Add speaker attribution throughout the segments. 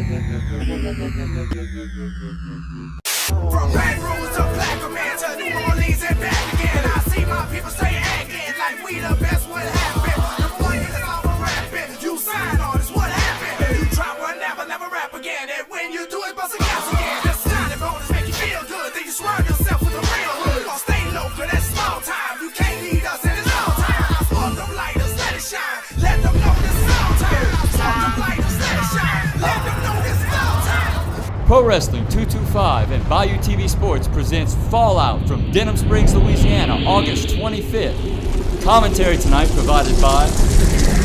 Speaker 1: From Baton Rouge to Black Man to New Orleans and back again, I see my people stay acting like we the best. What happened? The point is I'm rapping. You sign on this. What happened? You drop one, never rap again. And when you do it, bust a gas again. The signing bonus make you feel good. Then you swerve yourself with a real hood. Gonna stay local, that's small time. You can't lead us in it's all time. I smoke them lighters, let it shine. Let them know this all time. Smoke them lighters, let it shine. Let them know this all time.
Speaker 2: Pro Wrestling 225 and Bayou TV Sports presents FallOut from Denham Springs, Louisiana, August 25th. Commentary tonight provided by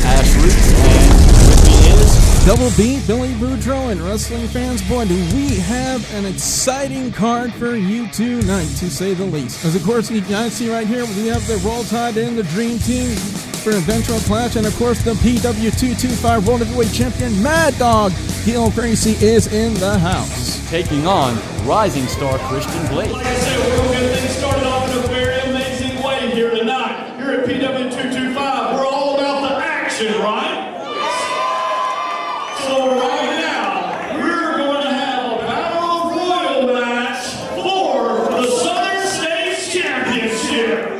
Speaker 2: Ash Reese, and with me is
Speaker 3: Double B, Billy Boudreaux, and wrestling fans. Boy, do we have an exciting card for you tonight, to say the least. As of course, you guys see right here, we have the Roll Tide and the Dream Team for an eventual clash, and of course the PW225 World Heavyweight Champion Mad Dog Gil Gracie is in the house,
Speaker 2: taking on rising star Xtian Blake.
Speaker 4: Like I said, we're going to get things started off in a very amazing way here tonight. Here at PW225, we're all about the action, right? So right now, we're going to have a Battle Royal match for the Southern States Championship.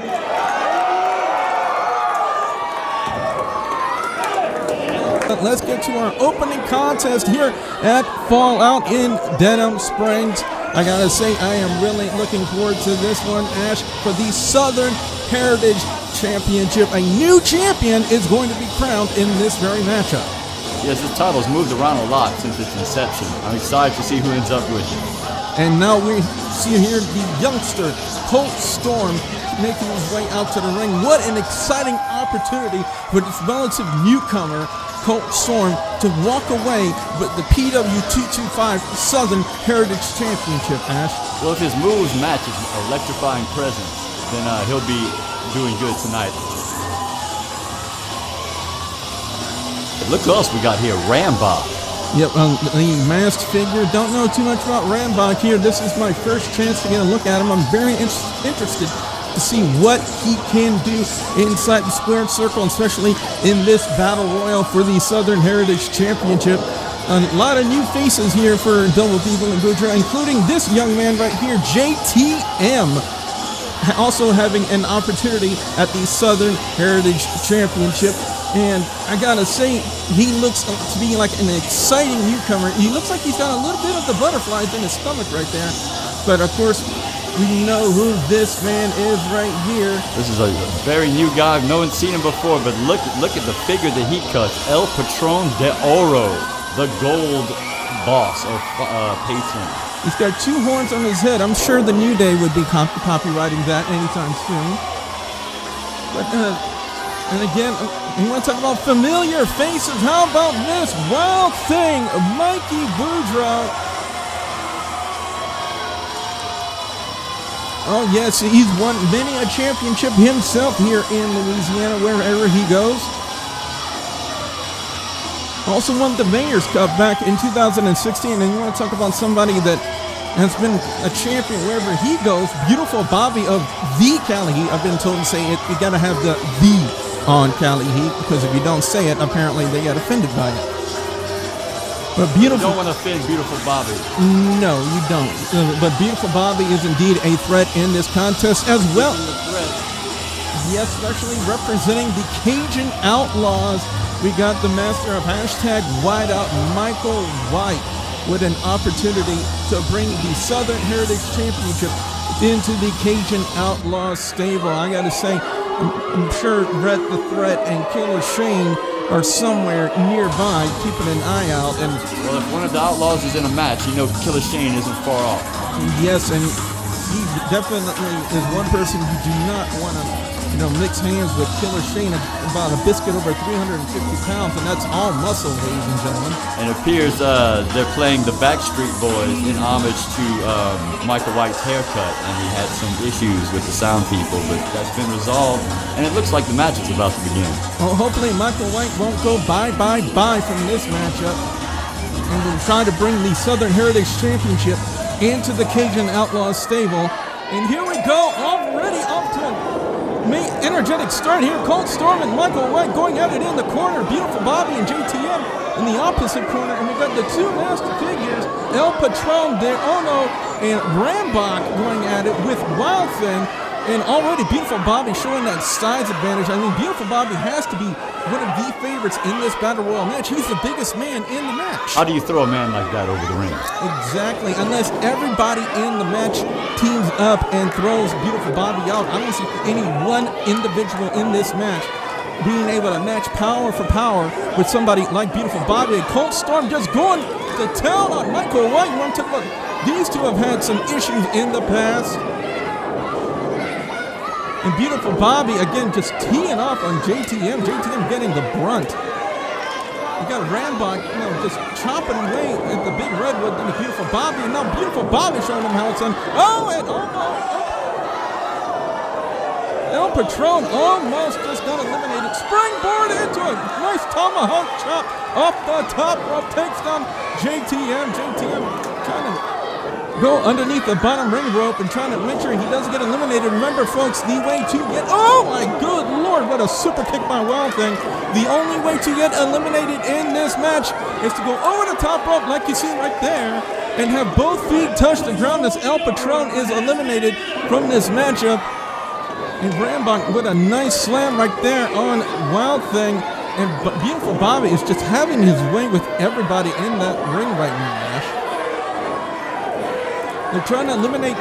Speaker 3: Let's get to our opening contest here at FallOut in Denham Springs. I gotta say, I am really looking forward to this one, Ash, for the Southern Heritage Championship. A new champion is going to be crowned in this very matchup.
Speaker 2: Yes, this title's moved around a lot since its inception. I'm excited to see who ends up with it.
Speaker 3: And now we see here the youngster, Colt Storm, making his way out to the ring. What an exciting opportunity for this relative newcomer, Colt Storm, to walk away with the PW225 Southern Heritage Championship, Ash.
Speaker 2: Well, if his moves match his electrifying presence, then he'll be doing good tonight. Look who else we got here, Rambach.
Speaker 3: Yep, the masked figure. Don't know too much about Rambach here. This is my first chance to get a look at him. I'm very interested to see what he can do inside the squared circle, especially in this battle royal for the Southern Heritage Championship. A lot of new faces here for Double People and Boudreaux, including this young man right here, JTM, also having an opportunity at the Southern Heritage Championship. And I gotta say, he looks to be like an exciting newcomer. He looks like he's got a little bit of the butterflies in his stomach right there. But of course, we know who this man is right here.
Speaker 2: This is a very new guy. No one's seen him before, but look at the figure that he cuts. El Patron de Oro, the gold boss or patron.
Speaker 3: He's got two horns on his head. I'm sure the New Day would be copywriting that anytime soon. But, and again, you want to talk about familiar faces? How about this wild thing, Mikey Boudreaux? Oh yes, he's won many a championship himself here in Louisiana, wherever he goes. Also won the Mayor's Cup back in 2016, and you want to talk about somebody that has been a champion wherever he goes. Beautiful Bobby of the Cali Heat. I've been told to say it. You got to have the on Cali Heat, because if you don't say it, apparently they get offended by it. But beautiful.
Speaker 2: You don't want to offend Beautiful Bobby.
Speaker 3: No, you don't. But Beautiful Bobby is indeed a threat in this contest as well. Yes, especially representing the Cajun Outlaws. We got the master of hashtag Whiteout, Michael White, with an opportunity to bring the Southern Heritage Championship into the Cajun Outlaws stable. I got to say, I'm sure Rhett the Threat and Killer Shane are somewhere nearby, keeping an eye out. And
Speaker 2: well, if one of the Outlaws is in a match, you know Killer Shane isn't far off.
Speaker 3: Yes, and he definitely is one person you do not want to, mix hands with. Killer Shane, about a biscuit over 350 pounds, and that's all muscle, ladies and gentlemen.
Speaker 2: And it appears they're playing the Backstreet Boys in homage to Michael White's haircut, and he had some issues with the sound people, but that's been resolved, and it looks like the match is about to begin.
Speaker 3: Well, hopefully Michael White won't go bye from this matchup, and will try to bring the Southern Heritage Championship into the Cajun Outlaws stable. And here we go, already off to an energetic start here. Colt Storm and Michael White going at it in the corner. Beautiful Bobby and JTM in the opposite corner, and we've got the two master figures, El Patron de Ono and Rambach going at it with Wild Thing. And already Beautiful Bobby showing that size advantage. I mean, Beautiful Bobby has to be one of the favorites in this Battle Royal match. He's the biggest man in the match.
Speaker 2: How do you throw a man like that over the ring?
Speaker 3: Exactly. Unless everybody in the match teams up and throws Beautiful Bobby out, I don't see any one individual in this match being able to match power for power with somebody like Beautiful Bobby. And Colt Storm just going to town on Michael White. You want to talk about these two have had some issues in the past. And Beautiful Bobby, again, just teeing off on JTM. JTM getting the brunt. You got Rambach, just chopping away at the big redwood and the Beautiful Bobby. And now Beautiful Bobby showing him how it's done. Oh, and El Patron almost just got eliminated. Springboard into a nice tomahawk chop off the top rope. Takes down JTM. JTM trying to go underneath the bottom ring rope and trying to make sure he doesn't get eliminated. Remember, folks, the way to get... Oh, my good Lord, what a super kick by Wild Thing. The only way to get eliminated in this match is to go over the top rope like you see right there and have both feet touch the ground as El Patron is eliminated from this matchup. And Rambach with a nice slam right there on Wild Thing. And Beautiful Bobby is just having his way with everybody in that ring right now, Ash. They're trying to eliminate,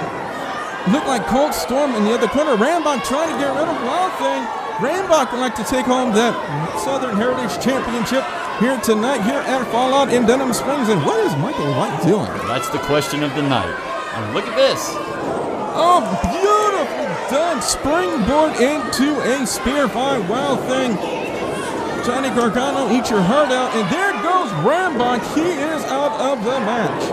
Speaker 3: look like Colt Storm in the other corner. Rambach trying to get rid of Wild Thing. Rambach would like to take home that Southern Heritage Championship here tonight, here at FallOut in Denham Springs. And what is Michael White doing?
Speaker 2: That's the question of the night. And look at this.
Speaker 3: Oh, beautifully done. Springboard into a spear by Wild Thing. Johnny Gargano, eat your heart out. And there goes Rambach. He is out of the match.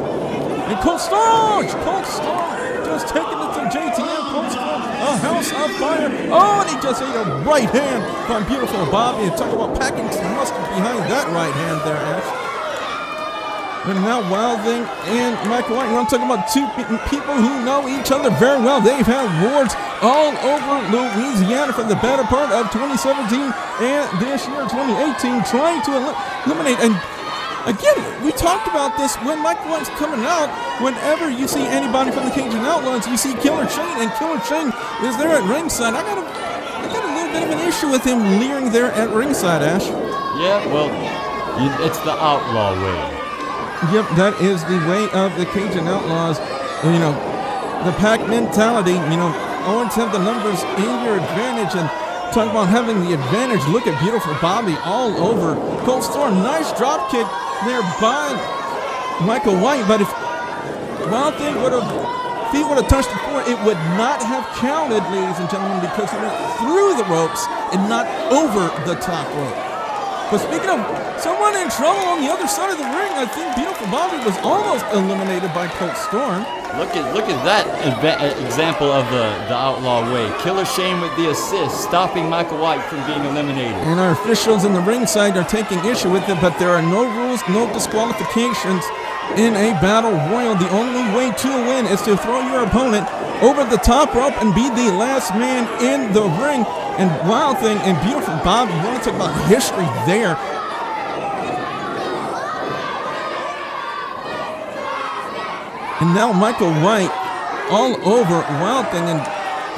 Speaker 3: And Colt Storm just taking it to JTM. Colt Storm, a house of fire. Oh, and he just ate a right hand from Beautiful Bobby. And talk about packing some muscle behind that right hand there, Ash. And now Wild Thing and Michael White. You want to talk about two people who know each other very well. They've had wars all over Louisiana for the better part of 2017 and this year, 2018, trying to eliminate. And again, we talked about this when Michael White's coming out. Whenever you see anybody from the Cajun Outlaws, you see Killer Shane, and Killer Shane is there at ringside. I got a little bit of an issue with him leering there at ringside, Ash.
Speaker 2: Yeah, well, it's the outlaw way.
Speaker 3: Yep, that is the way of the Cajun Outlaws. The pack mentality, always have the numbers in your advantage. And talk about having the advantage. Look at Beautiful Bobby all over Colt Storm. Nice drop kick there by Michael White. But if Wild Thing would have touched the floor, it would not have counted, ladies and gentlemen, because he went through the ropes and not over the top rope. But speaking of someone in trouble on the other side of the ring, I think Beautiful Bobby was almost eliminated by Colt Storm.
Speaker 2: Look at that example of the outlaw way. Killer Shane with the assist, stopping Michael White from being eliminated.
Speaker 3: And our officials in the ringside are taking issue with it, but there are no rules, no disqualifications in a battle royal. The only way to win is to throw your opponent over the top rope and be the last man in the ring. And Wild Thing and Beautiful Bobby, you want to talk about history there. And now Michael White all over Wild Thing, and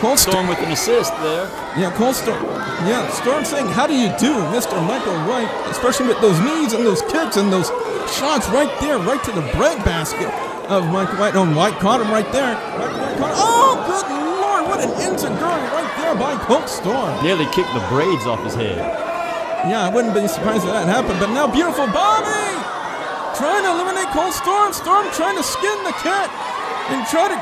Speaker 3: Colt
Speaker 2: Storm with an assist there.
Speaker 3: Yeah, Colt Storm. Yeah, Storm saying, how do you do, Mr. Michael White? Especially with those knees and those kicks and those shots right there, right to the breadbasket of Michael White. Oh, White caught him right there. Oh, good Lord, what an enziguri right there by Colt Storm.
Speaker 2: Nearly kicked the braids off his head.
Speaker 3: Yeah, I wouldn't be surprised if that happened, but now Beautiful Bobby trying to eliminate Colt Storm. Storm trying to skin the cat and try to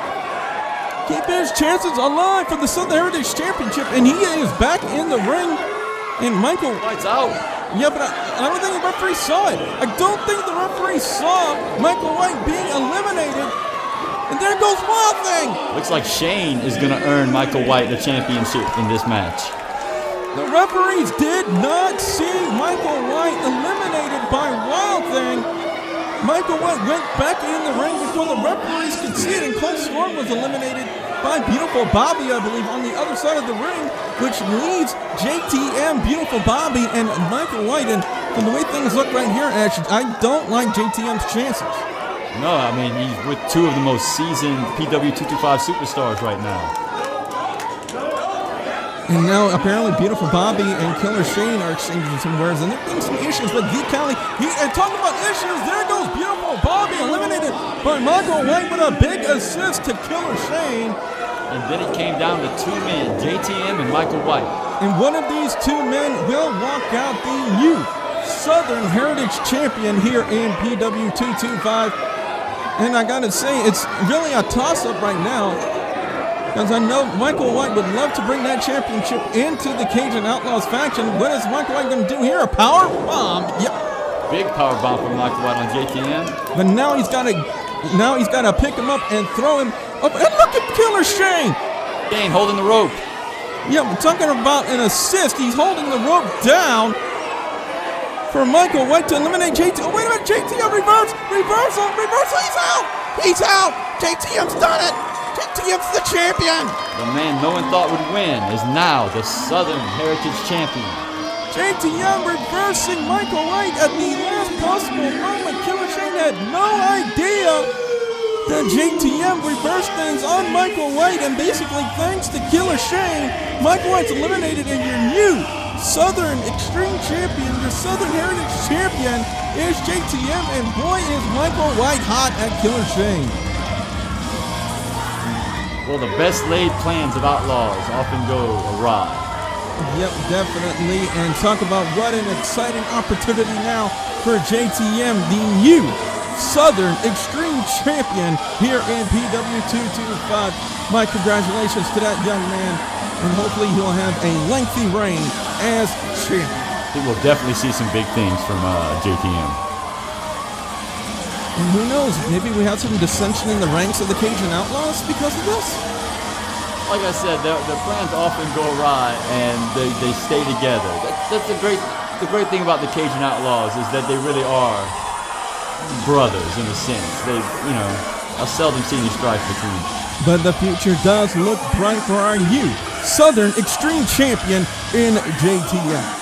Speaker 3: keep his chances alive for the Southern Heritage Championship. And he is back in the ring. And Michael
Speaker 2: White's out.
Speaker 3: Yeah, but I don't think the referee saw it. I don't think the referee saw Michael White being eliminated. And there goes Wild Thing.
Speaker 2: Looks like Shane is going to earn Michael White the championship in this match.
Speaker 3: The referees did not see Michael White eliminated by Wild Thing. Michael White went back in the ring before the referees could see it, and Colt Storm was eliminated by Beautiful Bobby, I believe, on the other side of the ring, which leaves JTM, Beautiful Bobby, and Michael White. And From the way things look right here, Ash, I don't like JTM's chances.
Speaker 2: No, I mean, he's with two of the most seasoned PW225 superstars right now.
Speaker 3: And now, apparently, Beautiful Bobby and Killer Shane are exchanging some words, and there have been some issues with Geek Cali. And talking about issues, there goes Beautiful Bobby, eliminated by Michael White with a big assist to Killer Shane.
Speaker 2: And then it came down to two men, JTM and Michael White.
Speaker 3: And one of these two men will walk out the new Southern Heritage Champion here in PW225. And I gotta say, it's really a toss-up right now, because I know Michael White would love to bring that championship into the Cajun Outlaws faction. What is Michael White going to do here? A power bomb? Yep.
Speaker 2: Big power bomb from Michael White on JTM.
Speaker 3: But now he's got to pick him up and throw him up. And look at Killer Shane.
Speaker 2: Shane holding the rope.
Speaker 3: Yeah, we're talking about an assist. He's holding the rope down for Michael White to eliminate JT. Oh, wait a minute. JTM reversal. He's out. JTM's done it. JTM's the champion.
Speaker 2: The man no one thought would win is now the Southern Heritage Champion.
Speaker 3: JTM reversing Michael White at the last possible moment. Killer Shane had no idea that JTM reversed things on Michael White, and basically thanks to Killer Shane, Michael White's eliminated, and your new Southern Extreme Champion, your Southern Heritage Champion is JTM, and boy is Michael White hot at Killer Shane.
Speaker 2: Well, the best laid plans of outlaws often go awry.
Speaker 3: Yep, definitely. And talk about what an exciting opportunity now for JTM, the new Southern Extreme Champion here in PW225. My congratulations to that young man, and hopefully he'll have a lengthy reign as champion.
Speaker 2: I think we'll definitely see some big things from JTM.
Speaker 3: And who knows, maybe we have some dissension in the ranks of the Cajun Outlaws because of this?
Speaker 2: Like I said, the plans often go awry, and they stay together. That's the great thing about the Cajun Outlaws is that they really are brothers in a sense. I've seldom seen any strife between them.
Speaker 3: But the future does look bright for our new Southern Extreme Champion in JTM.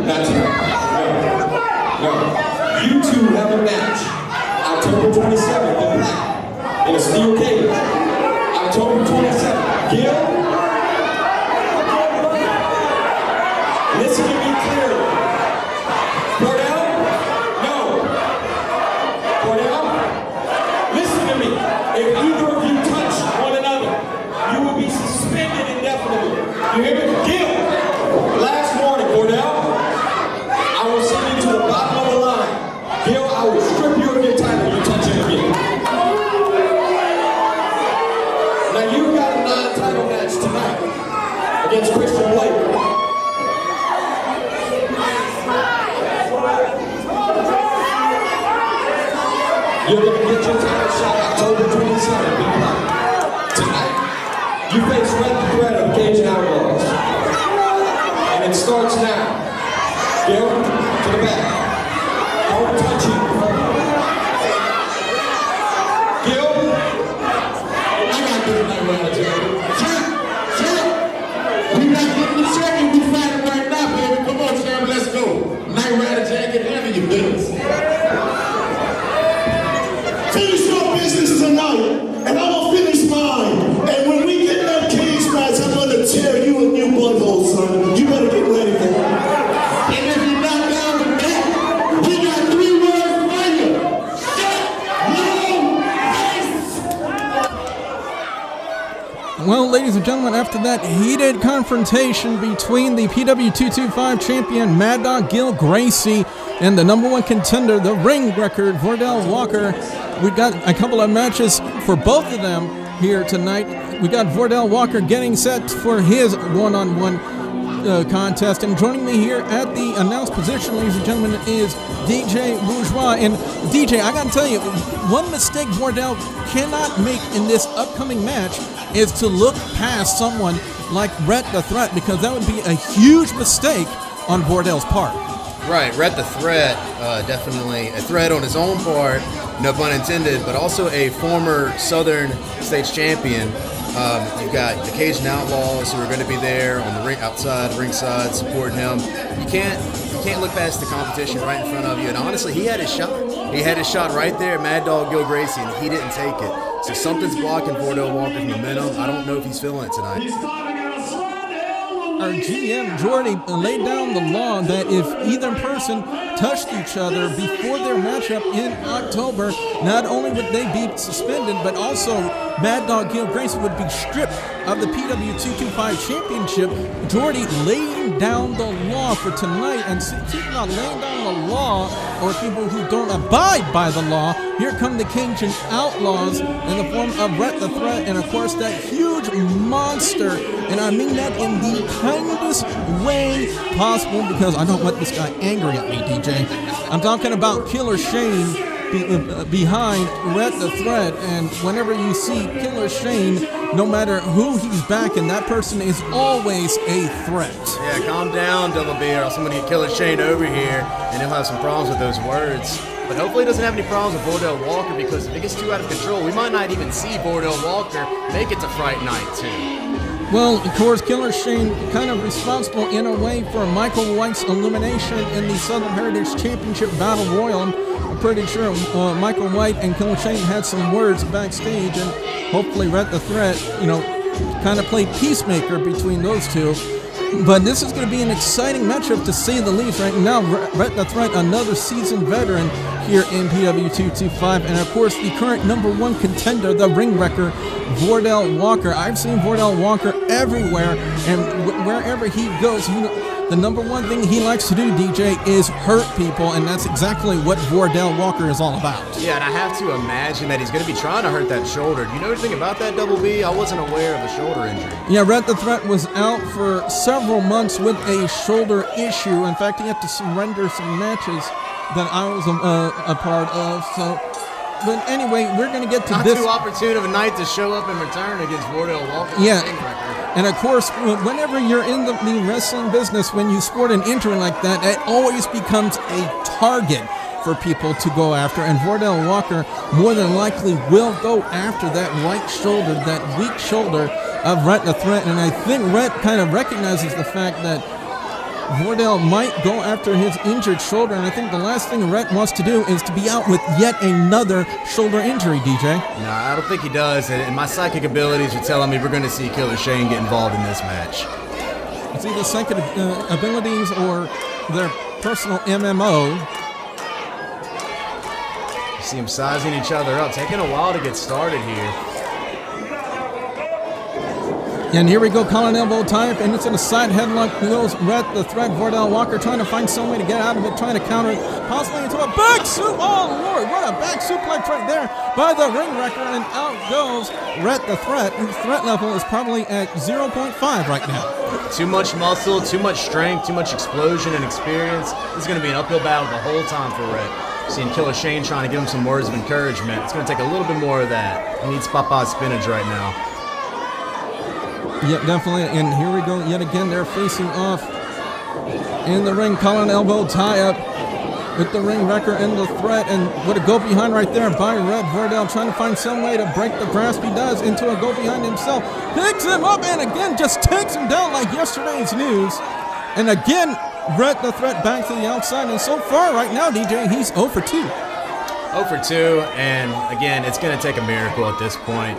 Speaker 5: Not tonight. No. You two have a match. October 27th in Black. In a steel cage. October 27th. Gil? Listen to me clearly. Vordell? No. Vordell? Listen to me. If either of you touch one another, you will be suspended indefinitely. You hear me? Gil! Last warning, Vordell. I will send you to the bottom of the line. Gil, I will strip you of your title if you touch him again. Now you've got a non-title match tonight against Xtian Blake. You're going to get your title shot October 27th. Be quiet. Tonight, you face Rhett the Threat of Cajun Outlaws. And it starts now. Gil, to the back. Don't touch him. Gil, I got to do it night right now. We not getting the second. We fighting right now, baby. Come on, Sam, let's go. Night Rider jacket, handle your business.
Speaker 6: Finish your business tonight, and I'm gonna finish mine. And when we get that cage match, I'm gonna tear you a new butthole, son. You better get ready for it. And if you're not down with that, we got 3 words for you. Shut your face!
Speaker 3: Well, ladies and gentlemen, after that heated confrontation between the PW225 champion Mad Dog Gil Gracie and the #1 contender, the ring record, Vordell Walker, we got a couple of matches for both of them here tonight. We got Vordell Walker getting set for his one-on-one contest. And joining me here at the announced position, ladies and gentlemen, is DJ Bourgeois. And DJ, I gotta tell you, one mistake Vordell cannot make in this upcoming match is to look past someone like Rhett the Threat, because that would be a huge mistake on Vordell's part.
Speaker 7: Right, Rhett the Threat, definitely a threat on his own part, no pun intended, but also a former Southern States champion. You've got the Cajun Outlaws who are going to be there on the ring, outside, ringside, supporting him. You can't look past the competition right in front of you. And honestly, he had his shot. He had his shot right there, Mad Dog Gil Gracie, and he didn't take it. So something's blocking Vordell Walker's momentum. I don't know if he's feeling it tonight.
Speaker 3: Our GM, Jordy, laid down the law that if either person touched each other before their matchup in October, not only would they be suspended, but also Mad Dog Gil Gracie would be stripped of the PW225 championship. Jordy laying down the law for tonight, and speaking about laying down the law, or people who don't abide by the law, here come the Cajun Outlaws in the form of Rhett the Threat, and of course that huge monster, and I mean that in the kindest way possible, because I don't want this guy angry at me, DJ. I'm talking about Killer Shane behind Rhett the Threat, and whenever you see Killer Shane, no matter who he's backing, that person is always a threat.
Speaker 7: Yeah, calm down, Double B, or else I'm going to get Killer Shane over here, and he'll have some problems with those words. But hopefully he doesn't have any problems with Vordell Walker, because if it gets too out of control, we might not even see Vordell Walker make it to Fright Night 2.
Speaker 3: Well, of course, Killer Shane kind of responsible in a way for Michael White's elimination in the Southern Heritage Championship Battle Royal. I'm pretty sure Michael White and Killer Shane had some words backstage, and hopefully Rhett the Threat, kind of played peacemaker between those two. But this is going to be an exciting matchup to say the least. Right now, Rhett the Threat, another seasoned veteran here in PW225, and of course the current #1 contender, the ring wrecker, Vordell Walker. I've seen Vordell Walker everywhere, and wherever he goes, the #1 thing he likes to do, DJ, is hurt people, and that's exactly what Vordell Walker is all about.
Speaker 7: Yeah, and I have to imagine that he's going to be trying to hurt that shoulder. Do you know anything about that, Double B? I wasn't aware of a shoulder injury.
Speaker 3: Yeah, Rhett the Threat was out for several months with a shoulder issue. In fact, he had to surrender some matches that I was a part of. So, but anyway, we're going to get to
Speaker 7: Not
Speaker 3: this.
Speaker 7: too opportune of a night to show up and return against Vordell Walker.
Speaker 3: Yeah. And of course, whenever you're in the wrestling business, when you sport an injury like that, it always becomes a target for people to go after. And Vordell Walker more than likely will go after that right shoulder, that weak shoulder of Rhett the Threat. And I think Rhett kind of recognizes the fact that Vordell might go after his injured shoulder, and I think the last thing Rhett wants to do is to be out with yet another shoulder injury, DJ.
Speaker 7: No, I don't think he does, and my psychic abilities are telling me we're going to see Killer Shane get involved in this match.
Speaker 3: It's either psychic abilities or their personal MMO.
Speaker 7: You see them sizing each other up, taking a while to get started here.
Speaker 3: And here we go, collar and elbow tie-up, and it's in a side headlock. Goes Rhett the Threat, Vordell Walker trying to find some way to get out of it, trying to counter it, possibly into a back soup. Oh, Lord, what a back suplex right there by the ring wrecker, and out goes Rhett the Threat. His threat level is probably at 0.5 right now.
Speaker 7: Too much muscle, too much strength, too much explosion and experience. This is going to be an uphill battle the whole time for Rhett. Seeing Killer Shane trying to give him some words of encouragement. It's going to take a little bit more of that. He needs Papa's spinach right now.
Speaker 3: Yeah, definitely, and here we go yet again. They're facing off in the ring, collar and elbow tie-up with the ring wrecker and the Threat, and what a go behind right there by Rhett. Vordell trying to find some way to break the grasp. He does into a go behind himself, picks him up, and again just takes him down like yesterday's news. And again, Rhett the Threat back to the outside, and so far right now, DJ, he's 0 for 2.
Speaker 7: 0 for 2, and again, it's going to take a miracle at this point.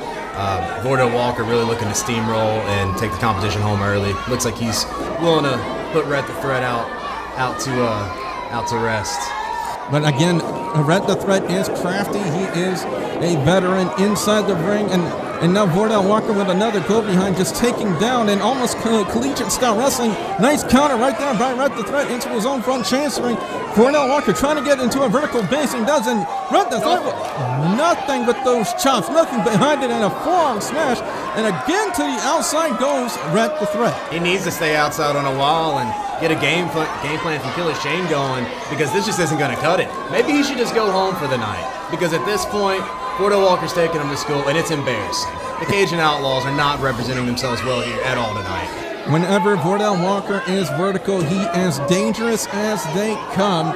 Speaker 7: Vordell Walker really looking to steamroll and take the competition home early. Looks like he's willing to put Rhett the Threat out to rest.
Speaker 3: But again, Rhett the Threat is crafty. He is a veteran inside the ring, and now Vordell Walker with another go behind, just taking down and almost collegiate style wrestling. Nice counter right there by Rhett the Threat into his own front chancery. Vordell Walker trying to get into a vertical base and does, and Rhett the Threat with nothing but those chops, nothing behind it, and a forearm smash. And again to the outside goes Rhett the Threat.
Speaker 7: He needs to stay outside on a wall and get a game plan from Killer Shane going, because this just isn't going to cut it. Maybe he should just go home for the night, because at this point, Vordell Walker's taking him to school, and it's embarrassing. The Cajun Outlaws are not representing themselves well here at all tonight.
Speaker 3: Whenever Vordell Walker is vertical, he is dangerous as they come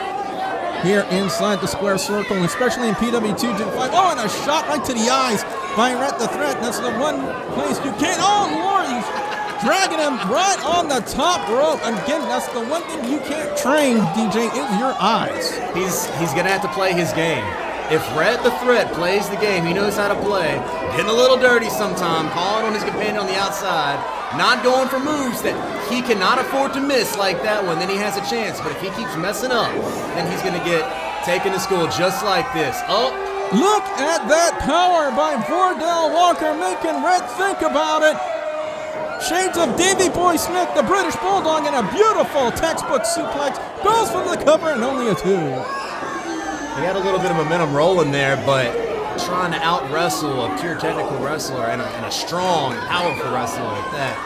Speaker 3: here inside the square circle, especially in PW 225. Oh, and a shot right to the eyes by Rhett the Threat. That's the one place you can't. Oh, Lord, he's dragging him right on the top rope. Again, that's the one thing you can't train, DJ, is your eyes.
Speaker 7: He's going to have to play his game. If Rhett the Threat plays the game he knows how to play, getting a little dirty sometime, calling on his companion on the outside, not going for moves that he cannot afford to miss like that one, then he has a chance. But if he keeps messing up, then he's going to get taken to school just like this. Oh,
Speaker 3: look at that power by Vordell Walker, making Rhett think about it. Shades of Davey Boy Smith, the British Bulldog, and a beautiful textbook suplex. Goes for the cover and only a 2.
Speaker 7: He had a little bit of momentum rolling there, but trying to out-wrestle a pure technical wrestler and a strong, powerful wrestler like that,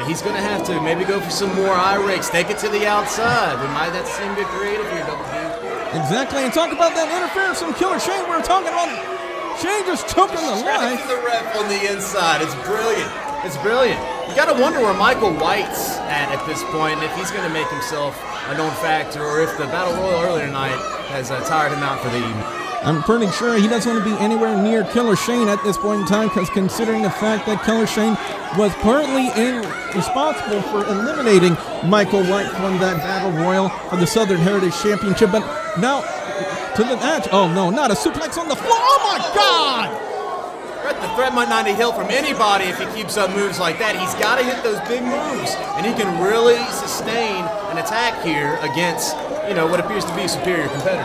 Speaker 7: he's going to have to maybe go for some more eye rakes, take it to the outside. We might have to seem a bit creative here, Double D.
Speaker 3: Exactly, and talk about that interference from Killer Shane. We were talking about Shane just choking the line.
Speaker 7: The ref on the inside. It's brilliant. It's brilliant. You got to wonder where Michael White's at this point, and if he's going to make himself a known factor, or if the Battle Royal earlier tonight has tired him out for the evening.
Speaker 3: I'm pretty sure he doesn't want to be anywhere near Killer Shane at this point in time, because considering the fact that Killer Shane was partly responsible for eliminating Michael White from that Battle Royal for the Southern Heritage Championship. But now to the match. Oh no, not a suplex on the floor. Oh my God!
Speaker 7: Rhett the Threat might not need help from anybody if he keeps up moves like that. He's got to hit those big moves, and he can really sustain an attack here against, what appears to be a superior competitor.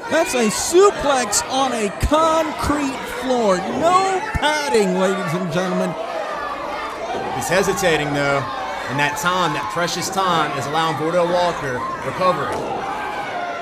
Speaker 3: That's a suplex on a concrete floor. No padding, ladies and gentlemen.
Speaker 7: He's hesitating, though, and that precious time, is allowing Vordell Walker recovery.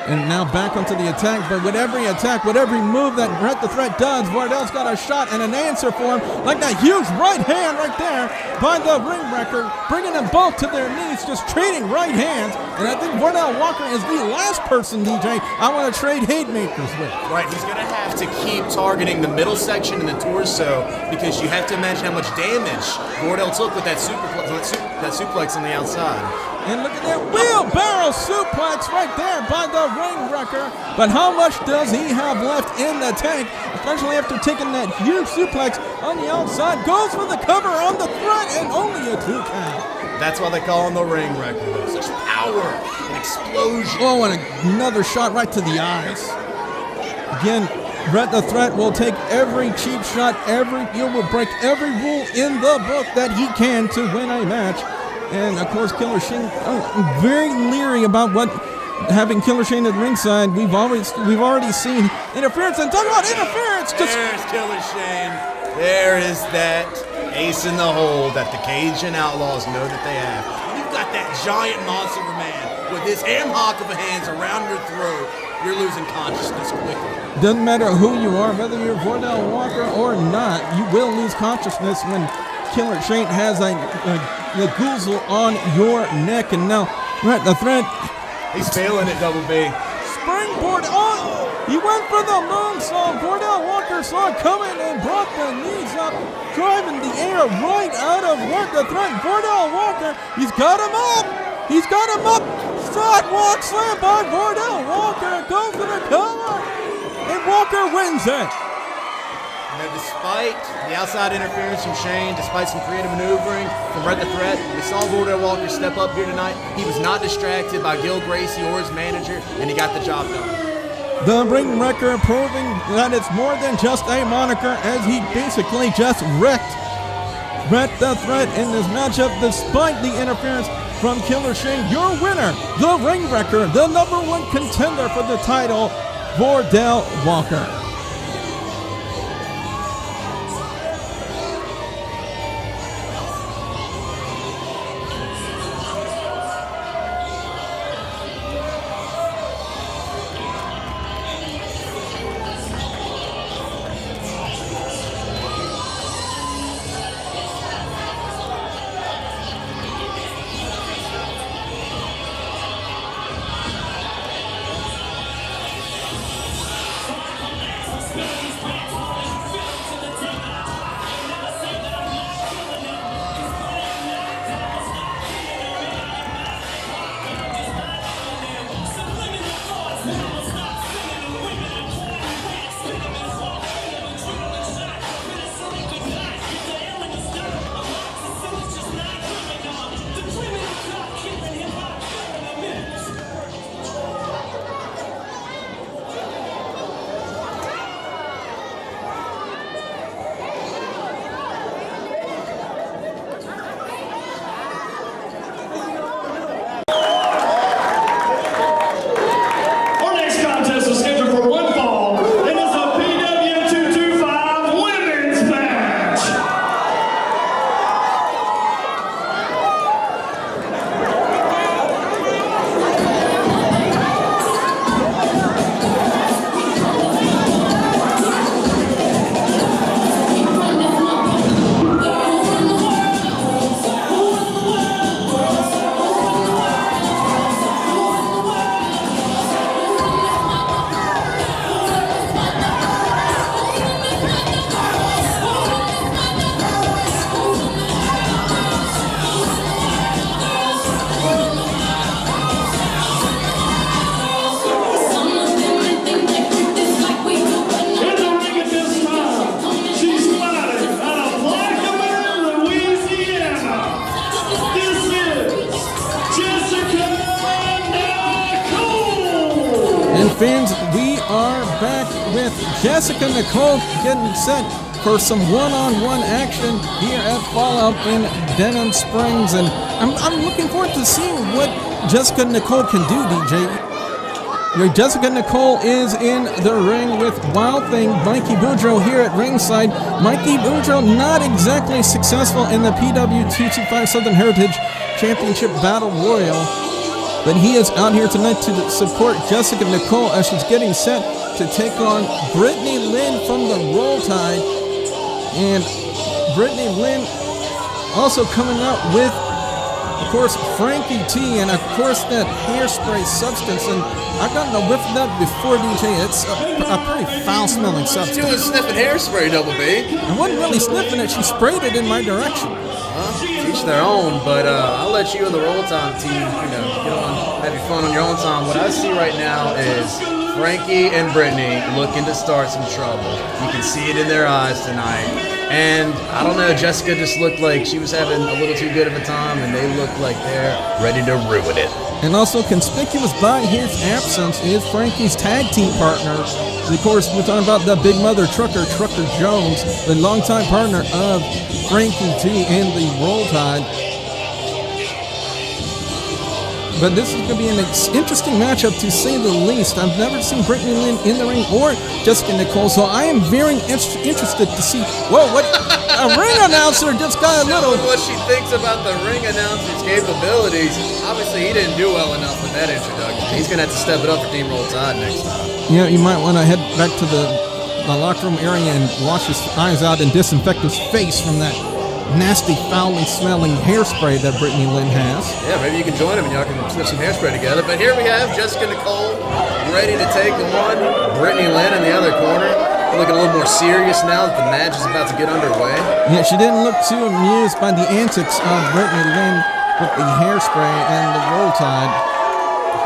Speaker 3: And now back onto the attack, but with every attack, with every move that Rhett the Threat does, Vordell's got a shot and an answer for him, like that huge right hand right there by the ring wrecker, bringing them both to their knees, just trading right hands. And I think Vordell Walker is the last person, DJ, I want to trade haymakers with.
Speaker 7: Right, he's going to have to keep targeting the middle section and the torso, because you have to imagine how much damage Vordell took with that suplex on the outside.
Speaker 3: And look at that wheelbarrow suplex right there by the ring wrecker. But how much does he have left in the tank, especially after taking that huge suplex on the outside? Goes for the cover on the Threat, and only a 2 count.
Speaker 7: That's why they call him the ring wrecker. Such power and explosion.
Speaker 3: Oh, and another shot right to the eyes. Again, Rhett the Threat will take every cheap shot, he will break every rule in the book that he can to win a match. And of course, Killer Shane, very leery about having Killer Shane at ringside. We've already seen interference, and talk about interference.
Speaker 7: There's Killer Shane. There is that ace in the hole that the Cajun Outlaws know that they have. You've got that giant monster of a man with his ham hock of a hands around your throat. You're losing consciousness quickly. Doesn't
Speaker 3: matter who you are, whether you're Vordell Walker or not, you will lose consciousness when Killer Shane has a goozle on your neck. And now, Rhett the Threat.
Speaker 7: He's feeling it, Double B.
Speaker 3: Springboard on. He went for the moonsault. Vordell Walker saw it coming and brought the knees up, driving the air right out of Rhett the Threat. Vordell Walker, he's got him up. He's got him up. Sidewalk slam by Vordell Walker. Goes for the cover. And Walker wins it.
Speaker 7: Now, despite the outside interference from Shane, despite some creative maneuvering from Rhett the Threat, we saw Vordell Walker step up here tonight. He was not distracted by Gil Gracie or his manager, and he got the job done.
Speaker 3: The ring wrecker proving that it's more than just a moniker, as he basically just wrecked Rhett the Threat in this matchup despite the interference from Killer Shane. Your winner, the ring wrecker, the #1 contender for the title, Vordell Walker. Fans, we are back with Jessica Nicole getting set for some one-on-one action here at FallOut in Denham Springs, and I'm looking forward to seeing what Jessica Nicole can do, DJ. Jessica Nicole is in the ring with Wild Thing Mikey Boudreaux here at ringside. Mikey Boudreaux not exactly successful in the PW 225 Southern Heritage Championship Battle Royal, but he is out here tonight to support Jessica Nicole as she's getting set to take on Brittany Lynn from the Roll Tide. And Brittany Lynn also coming out with, of course, Frankie T, and of course that hairspray substance. And I've gotten a whiff of that before, DJ. It's a pretty foul-smelling substance.
Speaker 7: She was sniffing hairspray, Double B.
Speaker 3: I wasn't really sniffing it. She sprayed it in my direction.
Speaker 7: Teach their own, but I'll let you and the Roll Time team, get have your fun on your own time. What I see right now is Frankie and Brittany looking to start some trouble. You can see it in their eyes tonight. And I don't know, Jessica just looked like she was having a little too good of a time, and they look like they're ready to ruin it.
Speaker 3: And also conspicuous by his absence is Frankie's tag team partner. Of course, we're talking about the Big Mother Trucker Jones, the longtime partner of Frankie T and the Roll Tide. But this is going to be an interesting matchup, to say the least. I've never seen Brittany Lynn in the ring or Jessica Nicole, so I am very interested to see. Whoa, what? A ring announcer just got a little.
Speaker 7: What she thinks about the ring announcer's capabilities. Obviously, he didn't do well enough with that introduction. He's going to have to step it up for Team Roll Tide next time.
Speaker 3: Yeah, you might want to head back to the locker room area and wash his eyes out and disinfect his face from that nasty, foully smelling hairspray that Brittany Lynn has.
Speaker 7: Yeah, maybe you can join him and y'all can sniff some hairspray together. But here we have Jessica Nicole ready to take the one. Brittany Lynn in the other corner. Looking a little more serious now that the match is about to get underway.
Speaker 3: Yeah, she didn't look too amused by the antics of Brittany Lynn with the hairspray and the Roll Tide.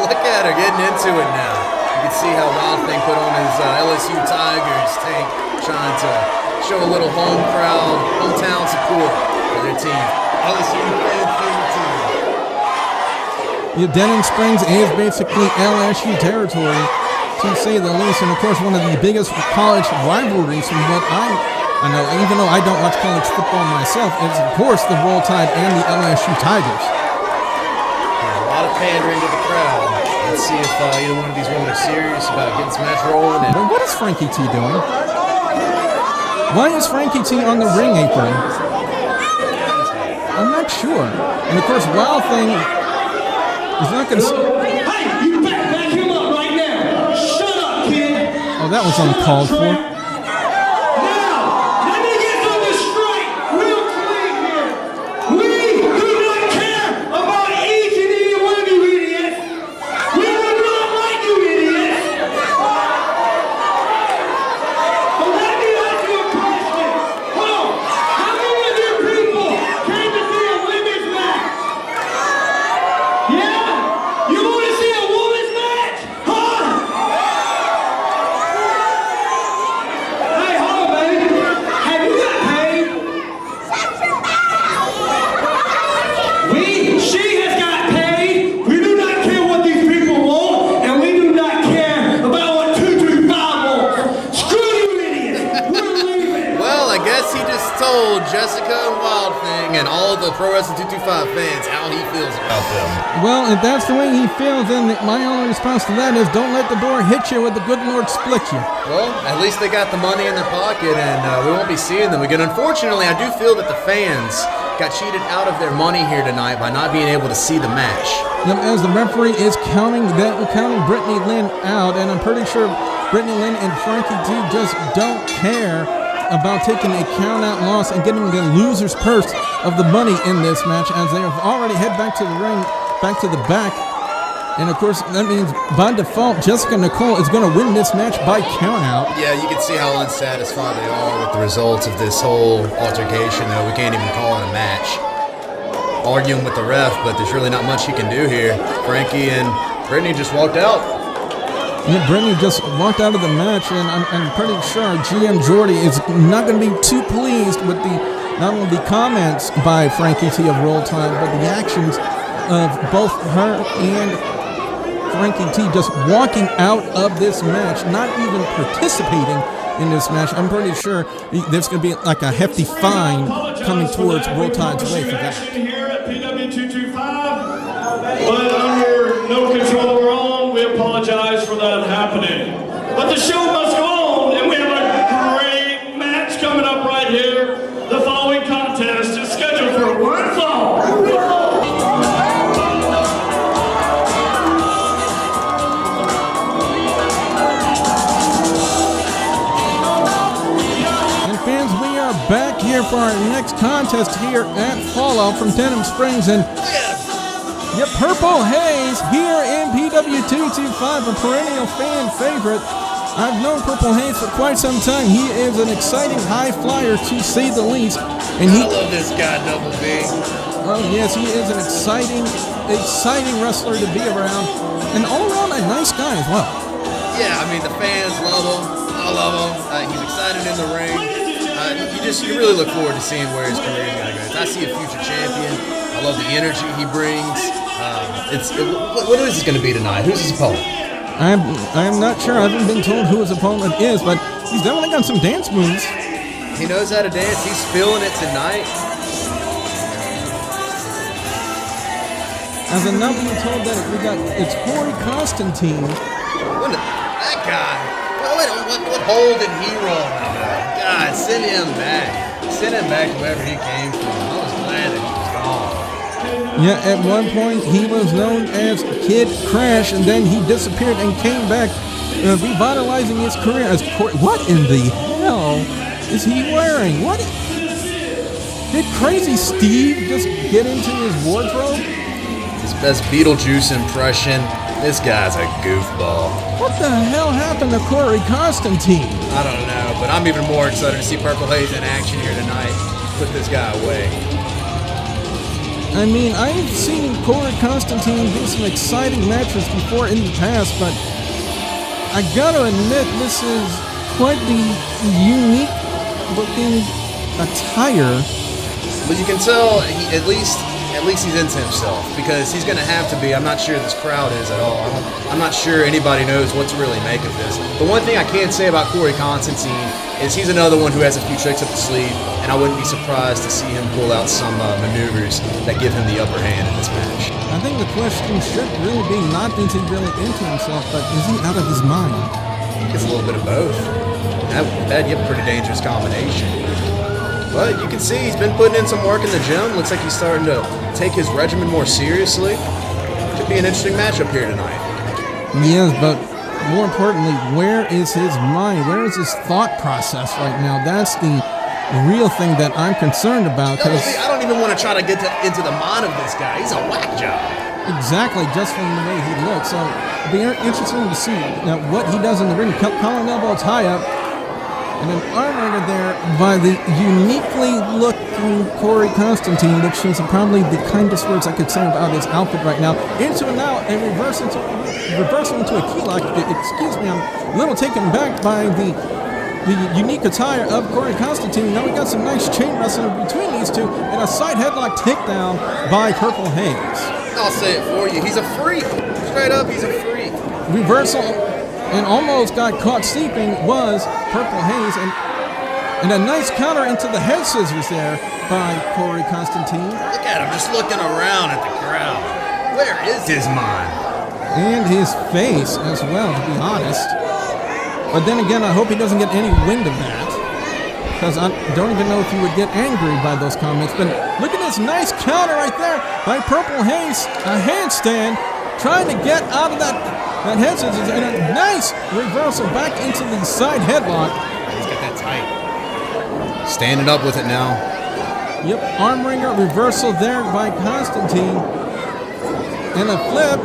Speaker 7: Look at her getting into it now. You can see how Wild Thing put on his LSU Tigers tank, trying to show a little hometown support for their team. LSU fan favorite team.
Speaker 3: Yeah, Denham Springs is basically LSU territory, to say the least, and of course one of the biggest college rivalries from what I know, even though I don't watch college football myself, is of course the Roll Tide and the LSU Tigers.
Speaker 7: Yeah, a lot of pandering to the crowd. Let's see if either one of these women are serious about getting this match rolling.
Speaker 3: But what is Frankie T doing? Why is Frankie T on the ring apron? I'm not sure. And of course, Wild Thing is not going to.
Speaker 4: Hey, you back him up right now. Shut up, kid.
Speaker 3: Oh, that was uncalled for.
Speaker 4: Now, let me get something straight, real clean here. We do not care about each and any one of you idiots. We do not like you idiots. But let me ask you a question. Hold on. How many of you people came to see a women's match? Yeah? You want to see a women's match? Huh? Hey, hold on, baby. Have you got paid? She has got paid. We do not care what these people want, and we do not care about what 225 wants. Screw you, idiots. We're leaving.
Speaker 7: Well, I guess he just told Jessica and Wild Thing and all the Pro Wrestling 225 fans how he feels about them.
Speaker 3: Well, if that's the way he feels, then my only response to that is don't let the door hit you, with the good Lord split you.
Speaker 7: Well, at least they got the money in their pocket, and we won't be seeing them again. Unfortunately, I do feel that the fans got cheated out of their money here tonight by not being able to see the match.
Speaker 3: As the referee is counting Brittany Lynn out, and I'm pretty sure Brittany Lynn and Frankie D just don't care about taking a count-out loss and getting the loser's purse of the money in this match, as they have already head back to the ring, back to the back. And of course, that means by default, Jessica Nicole is going to win this match by count-out.
Speaker 7: Yeah, you can see how unsatisfied they are with the results of this whole altercation, though. We can't even call it a match. Arguing with the ref, but there's really not much he can do here. Frankie and Brittany just walked out.
Speaker 3: Yeah, Brittany just walked out of the match, and I'm pretty sure GM Jordy is not going to be too pleased with not only the comments by Frankie T of Roll Tide, but the actions of both her and Frankie T just walking out of this match, not even participating in this match. I'm pretty sure there's going to be like a hefty fine coming towards Roll Tide's way for that.
Speaker 4: Here at PW225, but under no control of our own, we apologize for that happening. But the show must go on, and we have a great match coming up right here. The following contest is scheduled for one fall.
Speaker 3: Back here for our next contest here at FallOut from Denham Springs, and Purple Haze here in PW225, a perennial fan favorite. I've known Purple Haze for quite some time. He is an exciting high flyer, to say the least. And
Speaker 7: I love this guy, Double B.
Speaker 3: Well, yes, he is an exciting wrestler to be around, and all around a nice guy as well.
Speaker 7: Yeah, I mean, the fans love him. I love him. He's excited in the ring. You really look forward to seeing where his career is going to go. I see a future champion. I love the energy he brings. What is this going to be tonight? Who's his opponent?
Speaker 3: I'm not sure. I haven't been told who his opponent is, but he's definitely got some dance moves.
Speaker 7: He knows how to dance. He's feeling it tonight.
Speaker 3: As I'm now being told that it's Korey Konstantine.
Speaker 7: That guy. What hole did he roll into? God, send him back. Send him back to wherever he came from. I was glad that he was gone.
Speaker 3: Yeah, at one point he was known as Kid Crash, and then he disappeared and came back, revitalizing his career as Korey. What in the hell is he wearing? What? Did Crazy Steve just get into his wardrobe?
Speaker 7: His best Beetlejuice impression. This guy's a goofball.
Speaker 3: What the hell happened to Korey Konstantine?
Speaker 7: I don't know, but I'm even more excited to see Purple Haze in action here tonight. Put this guy away.
Speaker 3: I mean, I've seen Korey Konstantine do some exciting matches before in the past, but I gotta admit, this is quite the unique looking attire.
Speaker 7: But you can tell at least he's into himself, because he's going to have to be. I'm not sure this crowd is at all. I'm not sure anybody knows what to really make of this. The one thing I can say about Korey Konstantine is he's another one who has a few tricks up the sleeve, and I wouldn't be surprised to see him pull out some maneuvers that give him the upper hand in this match.
Speaker 3: I think the question should really be not is he really into himself, but is he out of his mind?
Speaker 7: It's a little bit of both. That'd be a pretty dangerous combination. But you can see he's been putting in some work in the gym. Looks like he's starting to take his regimen more seriously. Could be an interesting matchup here tonight.
Speaker 3: Yes, but more importantly, where is his mind? Where is his thought process right now? That's the real thing that I'm concerned about.
Speaker 7: I don't even want to try to get into the mind of this guy. He's a whack job.
Speaker 3: Exactly, just from the way he looks. So it'll be interesting to see what he does in the ring. Collar and elbow tie up. And an arm wrangler there by the uniquely looking Korey Konstantine, which is probably the kindest words I could say about his outfit right now. Into and out, and reversal into a key lock. Excuse me, I'm a little taken back by the unique attire of Korey Konstantine. Now we got some nice chain wrestling between these two, and a side headlock takedown by Purple Haze.
Speaker 7: I'll say it for you. He's a freak. Straight up, he's a freak.
Speaker 3: Reversal. And almost got caught sleeping was Purple Haze, and a nice counter into the head scissors there by Korey Konstantine.
Speaker 7: Look at him, just looking around at the crowd. Where is his mind?
Speaker 3: And his face as well, to be honest. But then again, I hope he doesn't get any wind of that, because I don't even know if he would get angry by those comments. But look at this nice counter right there by Purple Haze, a handstand, trying to get out of that head scissors, and a nice reversal back into the side headlock.
Speaker 7: He's got that tight. Standing up with it now.
Speaker 3: Yep, arm wringer reversal there by Constantine. And a flip.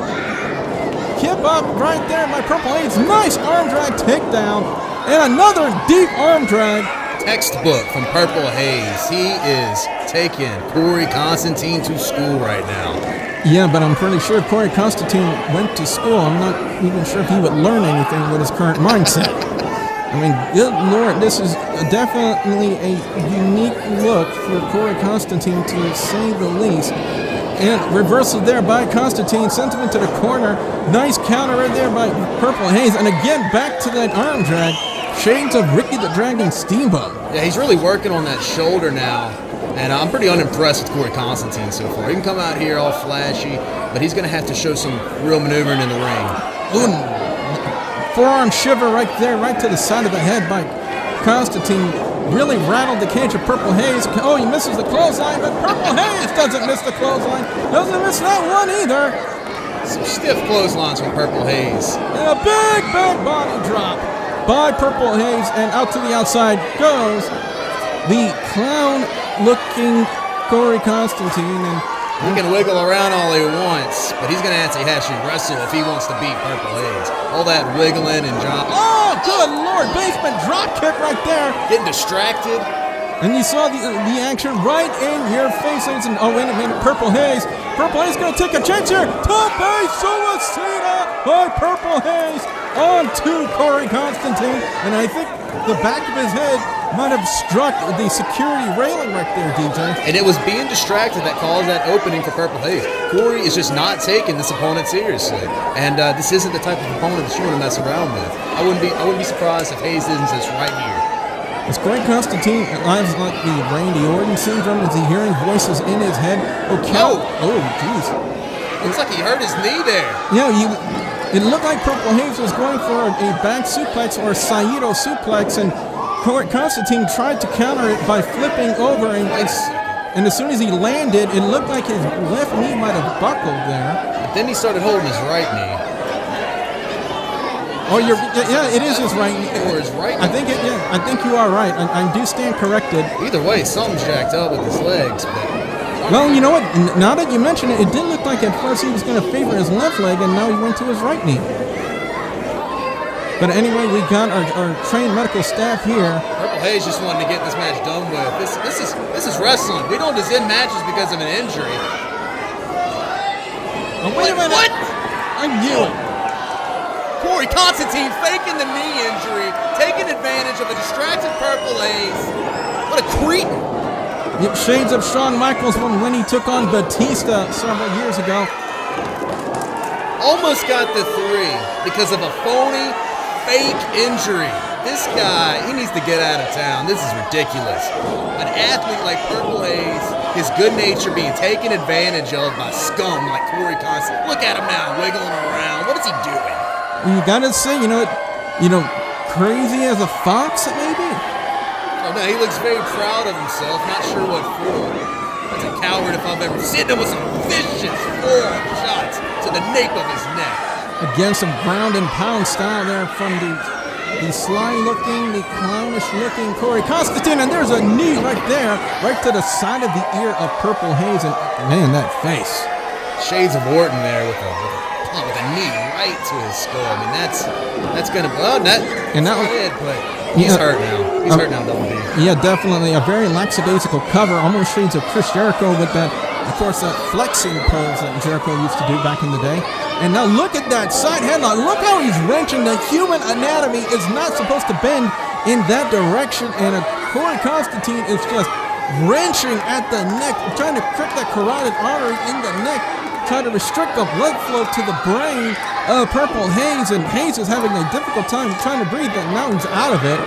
Speaker 3: Kip up right there by Purple Haze. Nice arm drag takedown. And another deep arm drag.
Speaker 7: Textbook from Purple Haze. He is taking Korey Konstantine to school right now.
Speaker 3: Yeah, but I'm pretty sure Korey Konstantine went to school. I'm not even sure if he would learn anything with his current mindset. I mean, good Lord, this is definitely a unique look for Korey Konstantine, to say the least. And reversal there by Constantine, sent him into the corner. Nice counter right there by Purple Haze. And again, back to that arm drag. Shades of Ricky the Dragon Steamboat.
Speaker 7: Yeah, he's really working on that shoulder now. And I'm pretty unimpressed with Korey Konstantine so far. He can come out here all flashy, but he's going to have to show some real maneuvering in the ring.
Speaker 3: Ooh, forearm shiver right there, right to the side of the head by Constantine. Really rattled the cage of Purple Haze. Oh, he misses the clothesline, but Purple Haze doesn't miss the clothesline. Doesn't miss that one either.
Speaker 7: Some stiff clotheslines from Purple Haze.
Speaker 3: And a big body drop by Purple Haze, and out to the outside goes the clown-looking Korey Konstantine. And
Speaker 7: he can wiggle around all he wants, but he's going to actually wrestle if he wants to beat Purple Haze. All that wiggling and drop.
Speaker 3: Oh, good Lord, basement drop kick right there.
Speaker 7: Getting distracted.
Speaker 3: And you saw the action right in your face. And, oh, wait a minute. Purple Haze. Purple Haze going to take a chance here. Tope Suicida by Purple Haze on to Korey Konstantine. And I think the back of his head might have struck the security railing right there, DJ.
Speaker 7: And it was being distracted that caused that opening for Purple Haze. Korey is just not taking this opponent seriously. And this isn't the type of opponent that you want to mess around with. I wouldn't be surprised if Haze didn't this right here.
Speaker 3: As Korey Konstantine lives like the Randy Orton syndrome, is he hearing voices in his head? Oh, jeez.
Speaker 7: Looks like he hurt his knee there.
Speaker 3: Yeah, it looked like Purple Haze was going for a back suplex or a Saito suplex, and Korey Konstantine tried to counter it by flipping over, and as soon as he landed, it looked like his left knee might have buckled there.
Speaker 7: But then he started holding his right knee.
Speaker 3: Oh, it is his right knee.
Speaker 7: Or his right knee.
Speaker 3: I think you are right. I do stand corrected.
Speaker 7: Either way, something's jacked up with his legs. But
Speaker 3: well, you know what? Now that you mention it, it did look like at first he was going to favor his left leg, and now he went to his right knee. But anyway, we got our trained medical staff here.
Speaker 7: Purple Haze just wanted to get this match done with. This is wrestling. We don't just end matches because of an injury.
Speaker 3: Oh, wait a minute.
Speaker 7: What?
Speaker 3: I knew it.
Speaker 7: Korey Konstantine faking the knee injury, taking advantage of a distracted Purple Haze. What a creep.
Speaker 3: Shades of Shawn Michaels when he took on Batista several years ago.
Speaker 7: Almost got the 3 because of a phony, fake injury. This guy, he needs to get out of town. This is ridiculous. An athlete like Purple Haze, his good nature being taken advantage of by scum like Korey Konstantine. Look at him now, wiggling around. What is he doing?
Speaker 3: You gotta say, crazy as a fox, maybe?
Speaker 7: Oh, no, he looks very proud of himself, not sure what for. That's a coward if I've ever seen him with some vicious forearm shots to the nape of his neck.
Speaker 3: Again, some ground and pound style there from the sly-looking, the clownish-looking Korey Konstantine, and there's a knee right there, right to the side of the ear of Purple Haze, and man, that face.
Speaker 7: Shades of Orton there with a knee right to his skull. I mean, that's gonna he's hurt now. He's hurt now, Double D.
Speaker 3: Yeah, definitely a very lackadaisical cover, almost shades of Chris Jericho with that, of course, that flexing pose that Jericho used to do back in the day. And now look at that side headlock. Look how he's wrenching. The human anatomy is not supposed to bend in that direction, and Korey Konstantine is just wrenching at the neck, trying to prick that carotid artery in the neck, trying to restrict the blood flow to the brain of Purple Haze, and Haze is having a difficult time trying to breathe, but now he's out of it.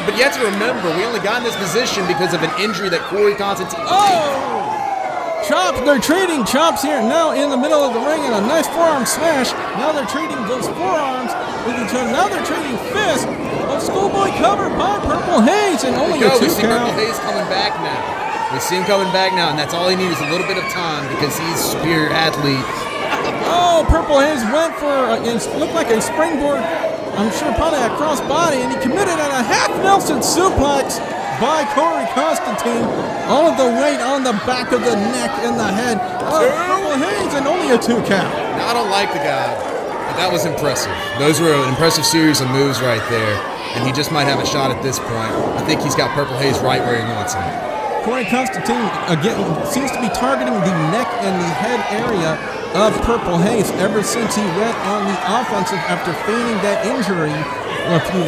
Speaker 7: But you have to remember, we only got in this position because of an injury that Korey Konstantine
Speaker 3: Chops, they're trading chops here now in the middle of the ring, and a nice forearm smash. Now they're trading those forearms with each other. Now they're trading fists. A schoolboy cover by Purple Haze, and only a 2 count.
Speaker 7: We see Purple Haze coming back now. We see him coming back now, and that's all he needs is a little bit of time because he's a superior athlete.
Speaker 3: Oh, Purple Haze went for, it looked like a springboard, I'm sure probably a cross body, and he committed on a half Nelson suplex by Korey Konstantine. All of the weight on the back of the neck and the head of Purple Haze, and only a 2 count.
Speaker 7: Now, I don't like the guy, but that was impressive. Those were an impressive series of moves right there, and he just might have a shot at this point. I think he's got Purple Haze right where he wants him.
Speaker 3: Korey Konstantine, again, seems to be targeting the neck and the head area of Purple Haze ever since he went on the offensive after feigning that injury a few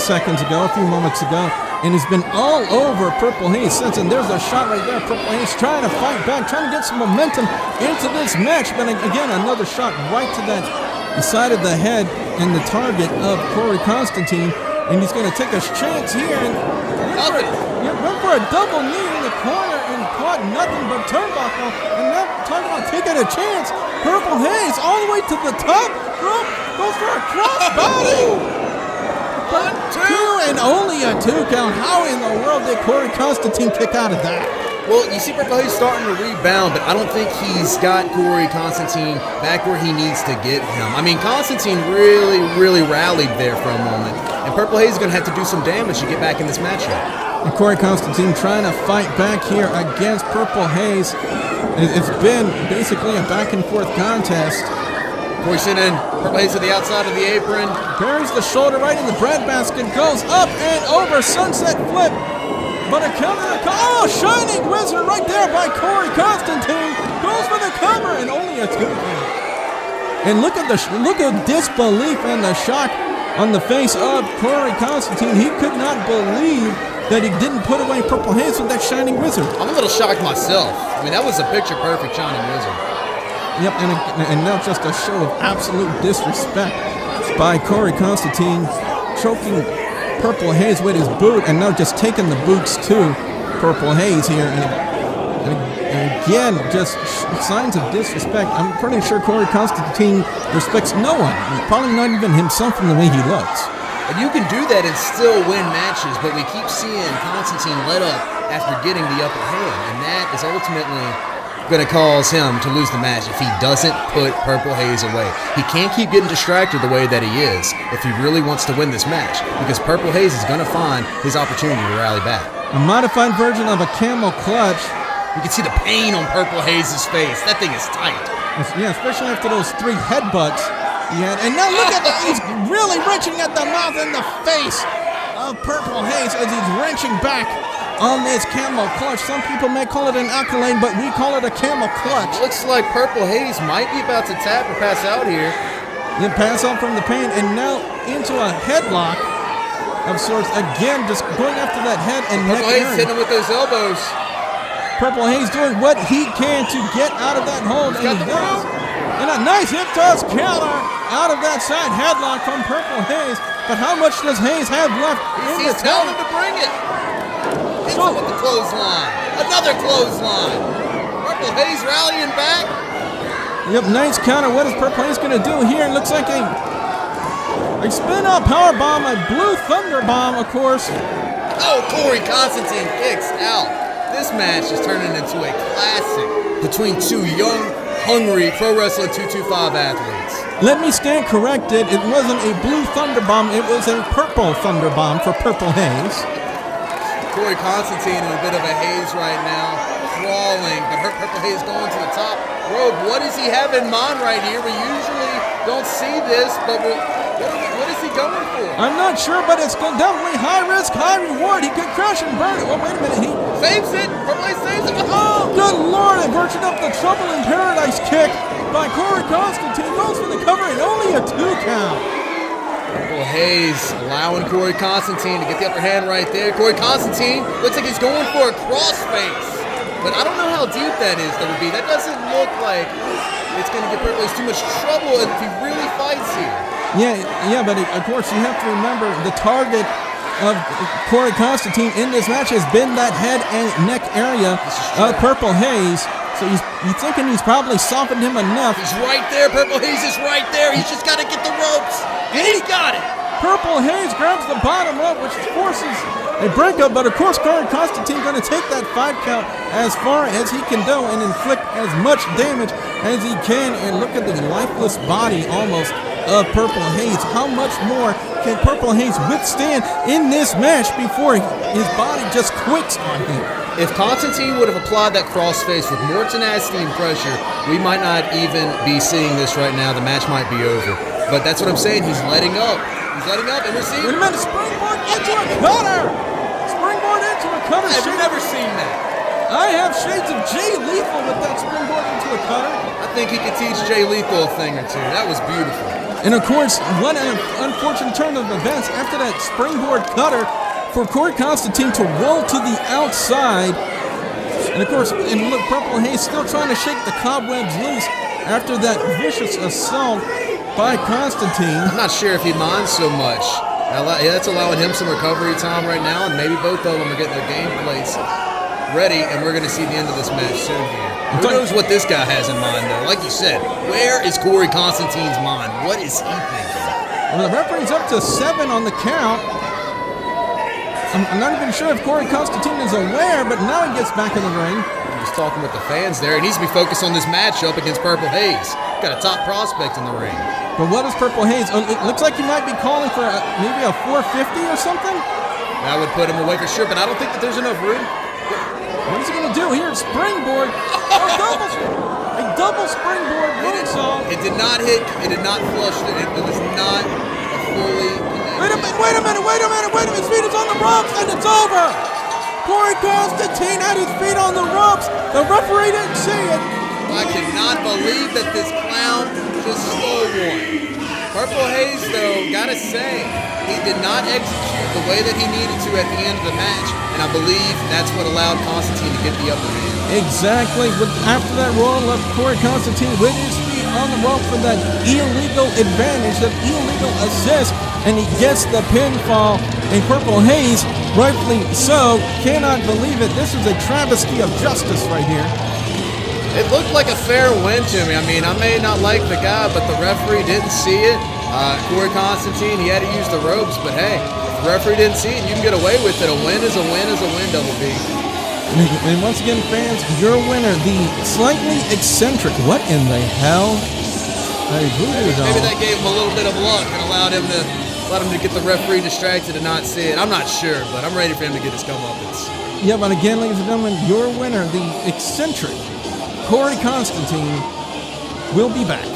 Speaker 3: moments ago, and has been all over Purple Haze since. And there's a shot right there. Purple Haze trying to fight back, trying to get some momentum into this match, but again, another shot right to that side of the head and the target of Korey Konstantine, and he's going to take a chance here and went for a double knee in the corner and caught nothing but turnbuckle. And now talking about taking a chance, Purple Haze all the way to the top rope, goes for a crossbody. 2 and only a 2 count. How in the world did Korey Konstantine kick out of that?
Speaker 7: Well, you see Purple Haze starting to rebound, but I don't think he's got Korey Konstantine back where he needs to get him. I mean, Constantine really, really rallied there for a moment, and Purple Haze is going to have to do some damage to get back in this matchup.
Speaker 3: And Korey Konstantine trying to fight back here against Purple Haze. It's been basically a back-and-forth contest.
Speaker 7: Korey sent in Purple Haze to the outside of the apron.
Speaker 3: Buries the shoulder right in the breadbasket, goes up and over, sunset flip. But a counter. Oh, Shining Wizard right there by Korey Konstantine. Goes for the cover and only a 2 count. And look at disbelief and the shock on the face of Korey Konstantine. He could not believe that he didn't put away Purple Haze with that Shining Wizard.
Speaker 7: I'm a little shocked myself. I mean, that was a picture-perfect Shining Wizard.
Speaker 3: Yep, and now just a show of absolute disrespect by Korey Konstantine, choking Purple Haze with his boot, and now just taking the boots to Purple Haze here. And again, just signs of disrespect. I'm pretty sure Korey Konstantine respects no one, probably not even himself in the way he looks.
Speaker 7: And you can do that and still win matches, but we keep seeing Constantine let up after getting the upper hand, and that is ultimately going to cause him to lose the match if he doesn't put Purple Haze away. He can't keep getting distracted the way that he is if he really wants to win this match, because Purple Haze is going to find his opportunity to rally back.
Speaker 3: A modified version of a camel clutch.
Speaker 7: You can see the pain on Purple Haze's face. That thing is tight.
Speaker 3: Yeah, especially after those 3 headbutts he had. And now look at that. He's really wrenching at the mouth and the face of Purple Haze as he's wrenching back on this camel clutch. Some people may call it an accolade, but we call it a camel clutch.
Speaker 7: Looks like Purple Haze might be about to tap or pass out here.
Speaker 3: Then pass out from the pain and now into a headlock of sorts. Again, just going after that head and neck
Speaker 7: Purple Haze
Speaker 3: area.
Speaker 7: hitting him with those elbows.
Speaker 3: Purple Haze doing what he can to get out of that hold, and he does. And a nice hip toss counter out of that side headlock from Purple Haze. But how much does Haze have left in
Speaker 7: He's
Speaker 3: the
Speaker 7: telling
Speaker 3: tank?
Speaker 7: him to bring it. Hits him with the clothesline. Another clothesline. Purple Haze rallying back.
Speaker 3: Yep, nice counter. What is Purple Haze going to do here? It looks like a spin-out power bomb, a blue thunder bomb, of course.
Speaker 7: Oh, Korey Konstantine kicks out. This match is turning into a classic between 2 young, hungry Pro Wrestling 225 athletes.
Speaker 3: Let me stand corrected. It wasn't a blue thunder bomb. It was a purple thunder bomb for Purple Haze.
Speaker 7: Korey Konstantine in a bit of a haze right now, crawling, but Purple Haze going to the top rope. What does he have in mind right here? We usually don't see this, but what is he going for?
Speaker 3: I'm not sure, but it's definitely high risk, high reward. He could crash and burn it. Well, wait a minute. He
Speaker 7: Saves it. Purple Haze saves it.
Speaker 3: Oh, good Lord. They virtued up the Trouble in Paradise kick by Korey Konstantine. Goes for the cover and only a 2 count.
Speaker 7: Purple Haze allowing Korey Konstantine to get the upper hand right there. Korey Konstantine looks like he's going for a crossface. But I don't know how deep that is, WB. That doesn't look like it's going to get Purple Haze too much trouble if he really fights here.
Speaker 3: Yeah, but of course you have to remember the target of Korey Konstantine in this match has been that head and neck area of Purple Haze. So you're thinking he's probably softened him enough.
Speaker 7: He's right there. Purple Haze is right there. He's just got to get the ropes. And he's got it.
Speaker 3: Purple Haze grabs the bottom rope, which forces a breakup. But of course, Korey Konstantine going to take that 5 count as far as he can go and inflict as much damage as he can. And look at the lifeless body almost of Purple Haze. How much more can Purple Haze withstand in this match before his body just quits on him?
Speaker 7: If Constantine would have applied that crossface with more tenacity and pressure, we might not even be seeing this right now. The match might be over. But that's what I'm saying. He's letting up. He's letting up, and we're seeing...
Speaker 3: Wait a minute. Springboard into a cutter. Springboard into a cutter.
Speaker 7: I've never seen that.
Speaker 3: I have shades of Jay Lethal with that springboard into a cutter.
Speaker 7: I think he could teach Jay Lethal a thing or two. That was beautiful.
Speaker 3: And of course, what an unfortunate turn of events after that springboard cutter for Korey Konstantine to roll to the outside. And of course, and look, Purple Haze still trying to shake the cobwebs loose after that vicious assault by Constantine.
Speaker 7: I'm not sure if he minds so much. That's allowing him some recovery time right now, and maybe both of them are getting their game plays ready, and we're going to see the end of this match soon here. Who knows what this guy has in mind, though? Like you said, where is Korey Konstantine's mind? What is he thinking?
Speaker 3: Well, the referee's up to 7 on the count. I'm not even sure if Korey Konstantine is aware, but now he gets back in the ring.
Speaker 7: He was talking with the fans there. He needs to be focused on this matchup against Purple Haze. Got a top prospect in the ring.
Speaker 3: But what is Purple Haze? It looks like he might be calling for maybe a 450 or something.
Speaker 7: That would put him away for sure, but I don't think that there's enough room.
Speaker 3: What is he going to do here? Springboard. A double springboard moonsault.
Speaker 7: It did not hit. It did not flush. It was not a fully...
Speaker 3: Wait a minute. His feet is on the ropes, and it's over. Korey Konstantine at his feet on the ropes. The referee didn't see it.
Speaker 7: I cannot believe that this clown just stole one. Purple Haze, though, gotta say, he did not execute the way that he needed to at the end of the match, and I believe that's what allowed Constantine to get the upper hand.
Speaker 3: Exactly. After that roll left Korey Konstantine with his feet on the rope for that illegal advantage, that illegal assist, and he gets the pinfall. And Purple Haze, rightfully so, cannot believe it. This is a travesty of justice right here.
Speaker 7: It looked like a fair win to me. I mean, I may not like the guy, but the referee didn't see it. Korey Konstantine, he had to use the ropes, but hey, if the referee didn't see it, you can get away with it. A win is a win is a win, Double B.
Speaker 3: And once again, fans, your winner, the slightly eccentric, what in the hell?
Speaker 7: Maybe that gave him a little bit of luck and allowed him to get the referee distracted and not see it. I'm not sure, but I'm ready for him to get his comeuppance.
Speaker 3: Yeah, but again, ladies and gentlemen, your winner, the eccentric Korey Konstantine, will be back.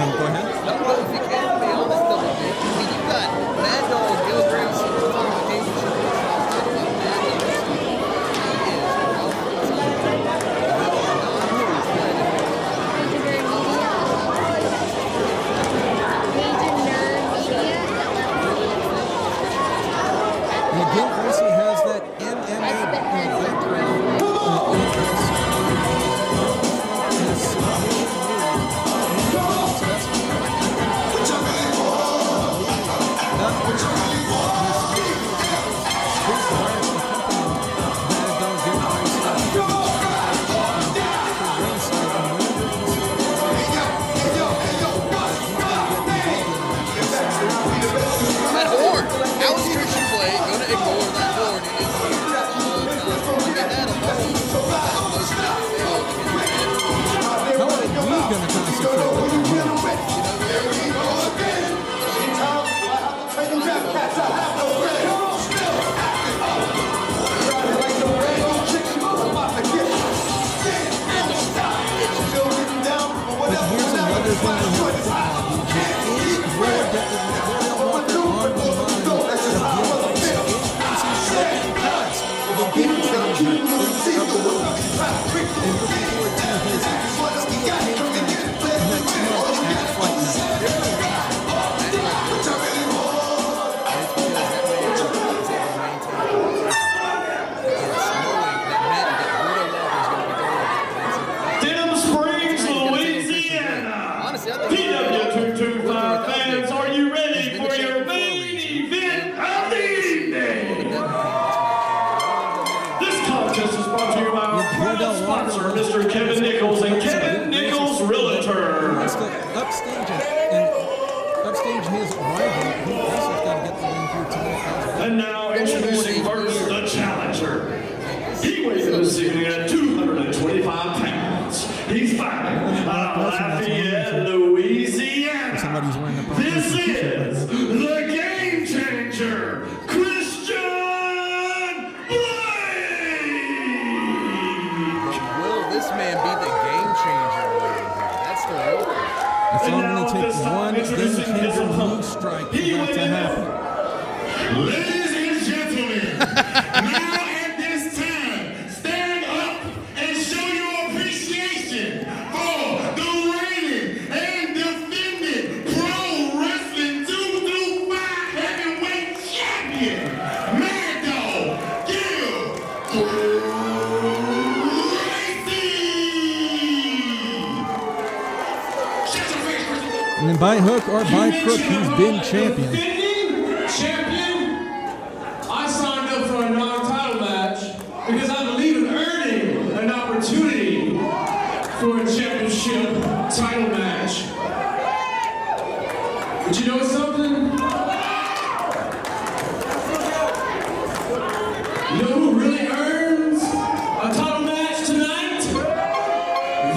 Speaker 7: Go ahead. I don't know if you can, to be honest, though. I mean, you've got Mad Dog, Gil Gracie, who's on the game show.
Speaker 3: Gil Gracie has that MMA background.
Speaker 7: That horn! How is Xtian Blake going to ignore that horn in his ear all the time? I mean, that alone is most difficult.
Speaker 3: How are we going to concentrate on the horn? everybody's wearing a
Speaker 4: This is the Game Changer, Xtian Blake!
Speaker 7: Will this man be the game changer around here? That's the real question.
Speaker 3: It's all going to take one game-changer move strike for that to happen.
Speaker 6: Ladies and gentlemen, now at this time, stand up and show your appreciation for the reigning and defending Pro Wrestling 225 Heavyweight Champion, Mad Dog Gil Gracie.
Speaker 3: And by hook or by crook, he's been champion.
Speaker 5: Champion, I signed up for a non-title match because I believe in earning an opportunity for a championship title match. But you know something? You know who really earns a title match tonight?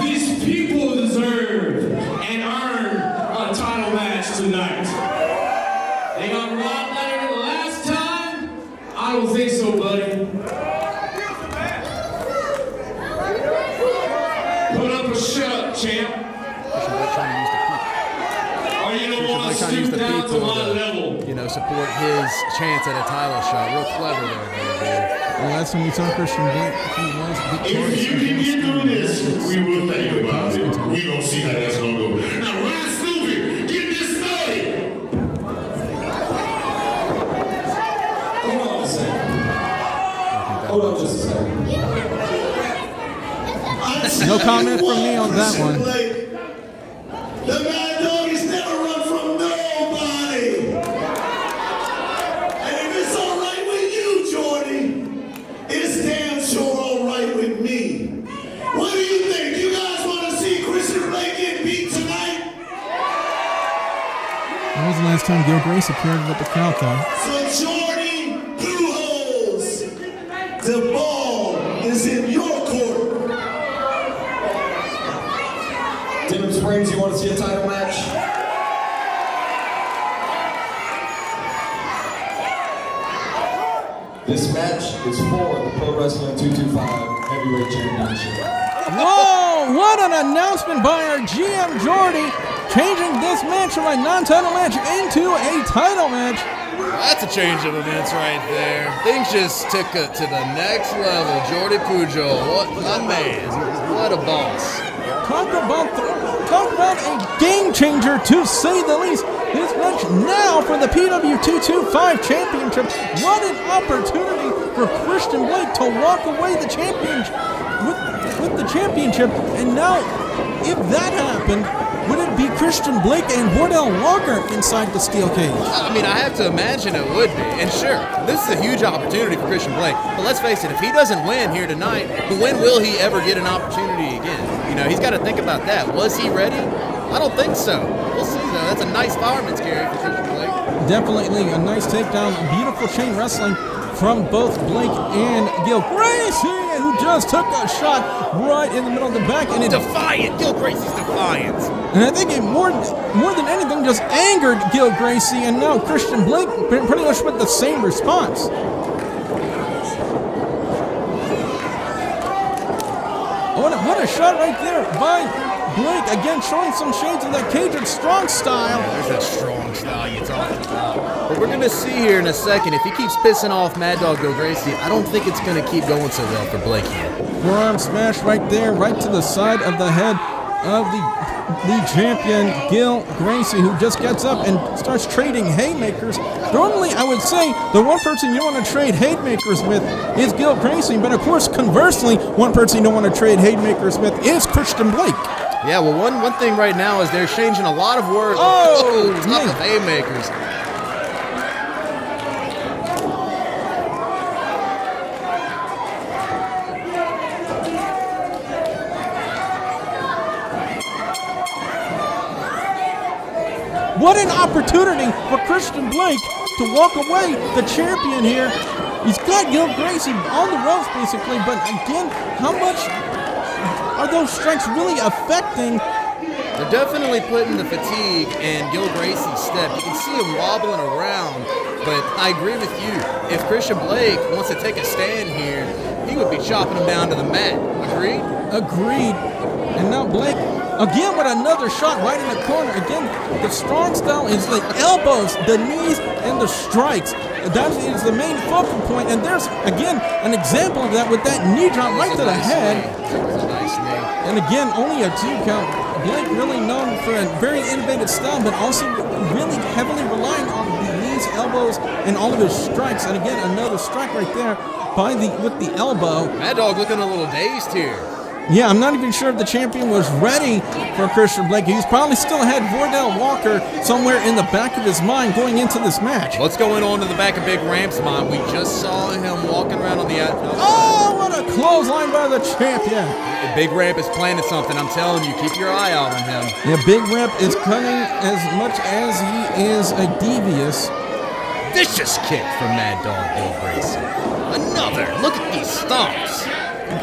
Speaker 5: These people deserve and earn a title match tonight. They got a lot better than last time? I don't think so, buddy. Put up or shut up, champ. Or you don't want to stoop down to my level.
Speaker 7: You know, support his chance at a title shot. Real clever there, dude.
Speaker 3: Well, last time we saw Xtian Blake, he was victorious.
Speaker 6: If you can get through this, we will think about it. We gonna see how that's gonna go. Now, Ryan Stupid, get this started.
Speaker 5: Hold on a second. Hold on just a second.
Speaker 3: No comment from me on that one.
Speaker 6: The Mad Dog has never run from nobody. And if it's all right with you, Jordy, it's damn sure all right with me. What do you think? You guys want to see Xtian Blake get beat tonight?
Speaker 3: That was the last time Gil Gracie appeared at the crowd, though.
Speaker 6: So Jordy Pujols, the ball is in your court.
Speaker 5: Denham Springs, you want to see a title match? This match is for the Pro Wrestling 225 Heavyweight Championship.
Speaker 3: Whoa! What an announcement by our GM Jordy, changing this match from a non-title match into a title match.
Speaker 7: That's a change of events right there. Things just took it to the next level. Jordy Pujol, what a man. What a boss.
Speaker 3: Talk about a game changer, to say the least. This match now for the PW225 Championship. What an opportunity for Xtian Blake to walk away the championship with the championship. And now, if that happened, would it be Xtian Blake and Vordell Walker inside the steel cage?
Speaker 7: I mean, I have to imagine it would be. And sure, this is a huge opportunity for Xtian Blake. But let's face it, if he doesn't win here tonight, when will he ever get an opportunity again? You know, he's got to think about that. Was he ready? I don't think so. We'll see, though. That's a nice fireman's carry for Xtian Blake.
Speaker 3: Definitely a nice takedown. Beautiful chain wrestling from both Blake and Gil Gracie, who just took a shot right in the middle of the back. And
Speaker 7: Defiant! Gil Gracie's defiance.
Speaker 3: And I think it more than anything just angered Gil Gracie, and now Xtian Blake pretty much with the same response. What a shot right there by Blake, again showing some shades of that Cajun strong style.
Speaker 7: Yeah, there's that strong style you're talking about. But we're going to see here in a second, if he keeps pissing off Mad Dog Gil Gracie, I don't think it's going to keep going so well for Blake here.
Speaker 3: Forearm smash right there, right to the side of the head of the champion, Gil Gracie, who just gets up and starts trading haymakers. Normally, I would say the one person you want to trade haymakers with is Gil Gracie, but of course, conversely, one person you don't want to trade haymakers with is Xtian Blake.
Speaker 7: Yeah, well, one thing right now is they're changing a lot of words.
Speaker 3: Oh,
Speaker 7: top of haymakers.
Speaker 3: What an opportunity for Xtian Blake to walk away the champion here. He's got Gil Gracie on the ropes, basically, but again, how much are those strikes really affecting
Speaker 7: They're definitely putting the fatigue in Gil Gracie's step. You can see him wobbling around, but I agree with you. If Xtian Blake wants to take a stand here, he would be chopping him down to the mat. Agreed?
Speaker 3: Agreed. And now Blake, again with another shot right in the corner. Again, the strong style is the elbows, the knees, and the strikes. That is the main focal point. And there's, again, an example of that with that knee drop right to the head.
Speaker 7: Nice knee.
Speaker 3: And again, only a 2 count. Blake really known for a very innovative style, but also really heavily relying on the knees, elbows, and all of his strikes. And again, another strike right there with the elbow.
Speaker 7: Mad Dog looking a little dazed here.
Speaker 3: Yeah, I'm not even sure if the champion was ready for Xtian Blake. He's probably still had Vordell Walker somewhere in the back of his mind going into this match.
Speaker 7: What's going on in the back of Big Ramp's mind? We just saw him walking around on the outside.
Speaker 3: Oh, what a clothesline by the champion.
Speaker 7: Big Ramp is planning something. I'm telling you, keep your eye out on him.
Speaker 3: Yeah, Big Ramp is cunning as much as he is a devious.
Speaker 7: Vicious kick from Mad Dog Gil Gracie. Another. Look at these stomps.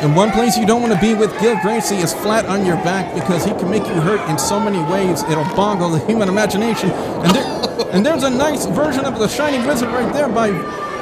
Speaker 3: And one place you don't want to be with Gil Gracie is flat on your back, because he can make you hurt in so many ways. It'll boggle the human imagination. And there's a nice version of the Shining Wizard right there by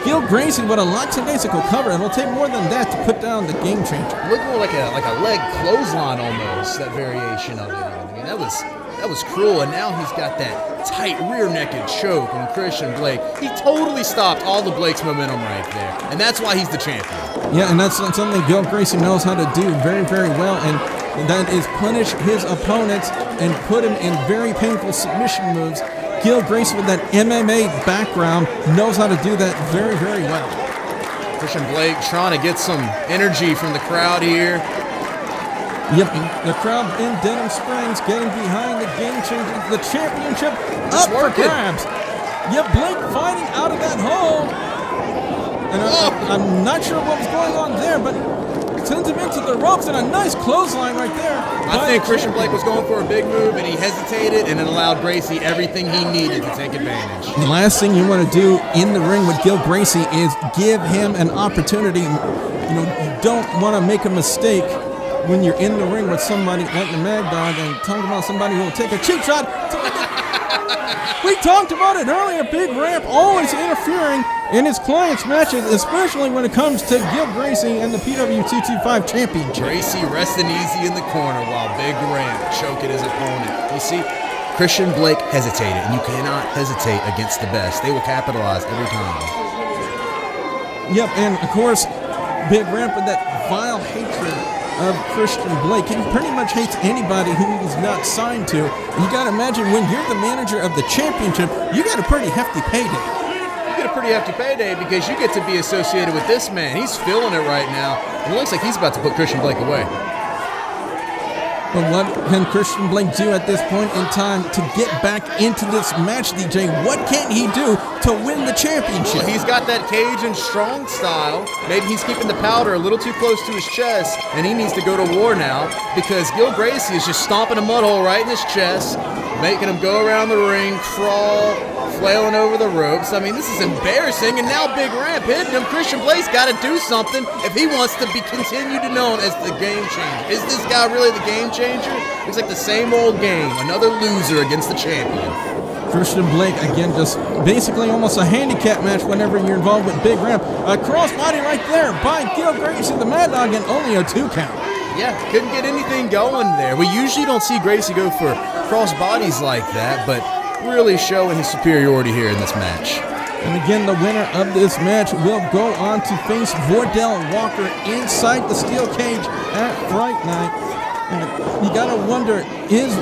Speaker 3: Gil Gracie with a lackadaisical cover. It'll take more than that to put down the Game Changer.
Speaker 7: Look more like a leg clothesline almost, that variation of it. I mean, that was cruel, and now he's got that tight rear-naked choke on Xtian Blake. He totally stopped all the Blake's momentum right there, and that's why he's the champion.
Speaker 3: Yeah, and that's something Gil Gracie knows how to do very, very well, and that is punish his opponents and put him in very painful submission moves. Gil Gracie, with that MMA background, knows how to do that very, very well.
Speaker 7: Xtian Blake trying to get some energy from the crowd here.
Speaker 3: Yep, the crowd in Denham Springs getting behind the Game Changer, the championship up for grabs. Yep, Blake fighting out of that hole. And I'm not sure what was going on there, but sends him into the ropes, and a nice clothesline right there.
Speaker 7: I think Xtian Blake was going for a big move, and he hesitated, and it allowed Gracie everything he needed to take advantage.
Speaker 3: The last thing you want to do in the ring with Gil Gracie is give him an opportunity. You don't want to make a mistake when you're in the ring with somebody like the Mad Dog and talking about somebody who will take a cheap shot. We talked about it earlier. Big Ramp always interfering in his clients' matches, especially when it comes to Gil Gracie and the PW 225 Championship.
Speaker 7: Gracie resting easy in the corner while Big Ramp choking his opponent. You see, Xtian Blake hesitated, and you cannot hesitate against the best. They will capitalize every time.
Speaker 3: Yep, and of course, Big Ramp with that vile hatred of Xtian Blake. He pretty much hates anybody who he's not signed to. You got to imagine, when you're the manager of the championship, you got a pretty hefty payday.
Speaker 7: You get a pretty hefty payday because you get to be associated with this man. He's feeling it right now. It looks like he's about to put Xtian Blake away.
Speaker 3: But what can Xtian Blake do at this point in time to get back into this match, DJ? What can he do to win the championship?
Speaker 7: Well, he's got that cage and strong style. Maybe he's keeping the powder a little too close to his chest, and he needs to go to war now, because Gil Gracie is just stomping a mud hole right in his chest, making him go around the ring, crawl, flailing over the ropes. I mean, this is embarrassing, and now Big Ramp hitting him. Xtian Blake's got to do something if he wants to be continued to known as the Game Changer. Is this guy really the Game Changer? Looks like the same old game. Another loser against the champion.
Speaker 3: Xtian Blake, again, just basically almost a handicap match whenever you're involved with Big Ramp. A crossbody right there by Gil Gracie, the Mad Dog, and only a 2 count.
Speaker 7: Yeah, couldn't get anything going there. We usually don't see Gracie go for crossbodies like that, but really showing his superiority here in this match.
Speaker 3: And again, the winner of this match will go on to face Vordell Walker inside the steel cage at Fright Night. And you gotta wonder, is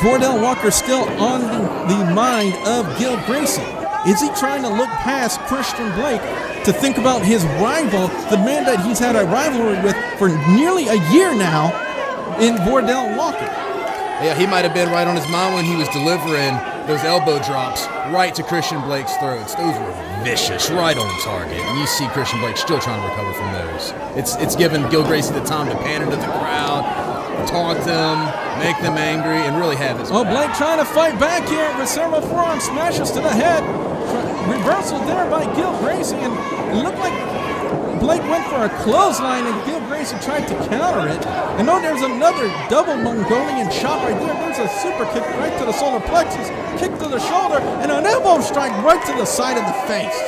Speaker 3: Vordell Walker still on the mind of Gil Gracie? Is he trying to look past Xtian Blake to think about his rival, the man that he's had a rivalry with for nearly a year now, in Vordell Walker?
Speaker 7: Yeah, he might have been right on his mind when he was delivering those elbow drops right to Xtian Blake's throats. Those were vicious, right on target. And you see Xtian Blake still trying to recover from those. It's given Gil Gracie the time to pan into the crowd, taunt them, make them angry, and really have his back.
Speaker 3: Blake trying to fight back here with several forearm smashes to the head. Reversal there by Gil Gracie, and it looked like Blake went for a clothesline, and Gil Gracie tried to counter it. And no, there's another double Mongolian chop right there. There's a super kick right to the solar plexus, kick to the shoulder, and an elbow strike right to the side of the face.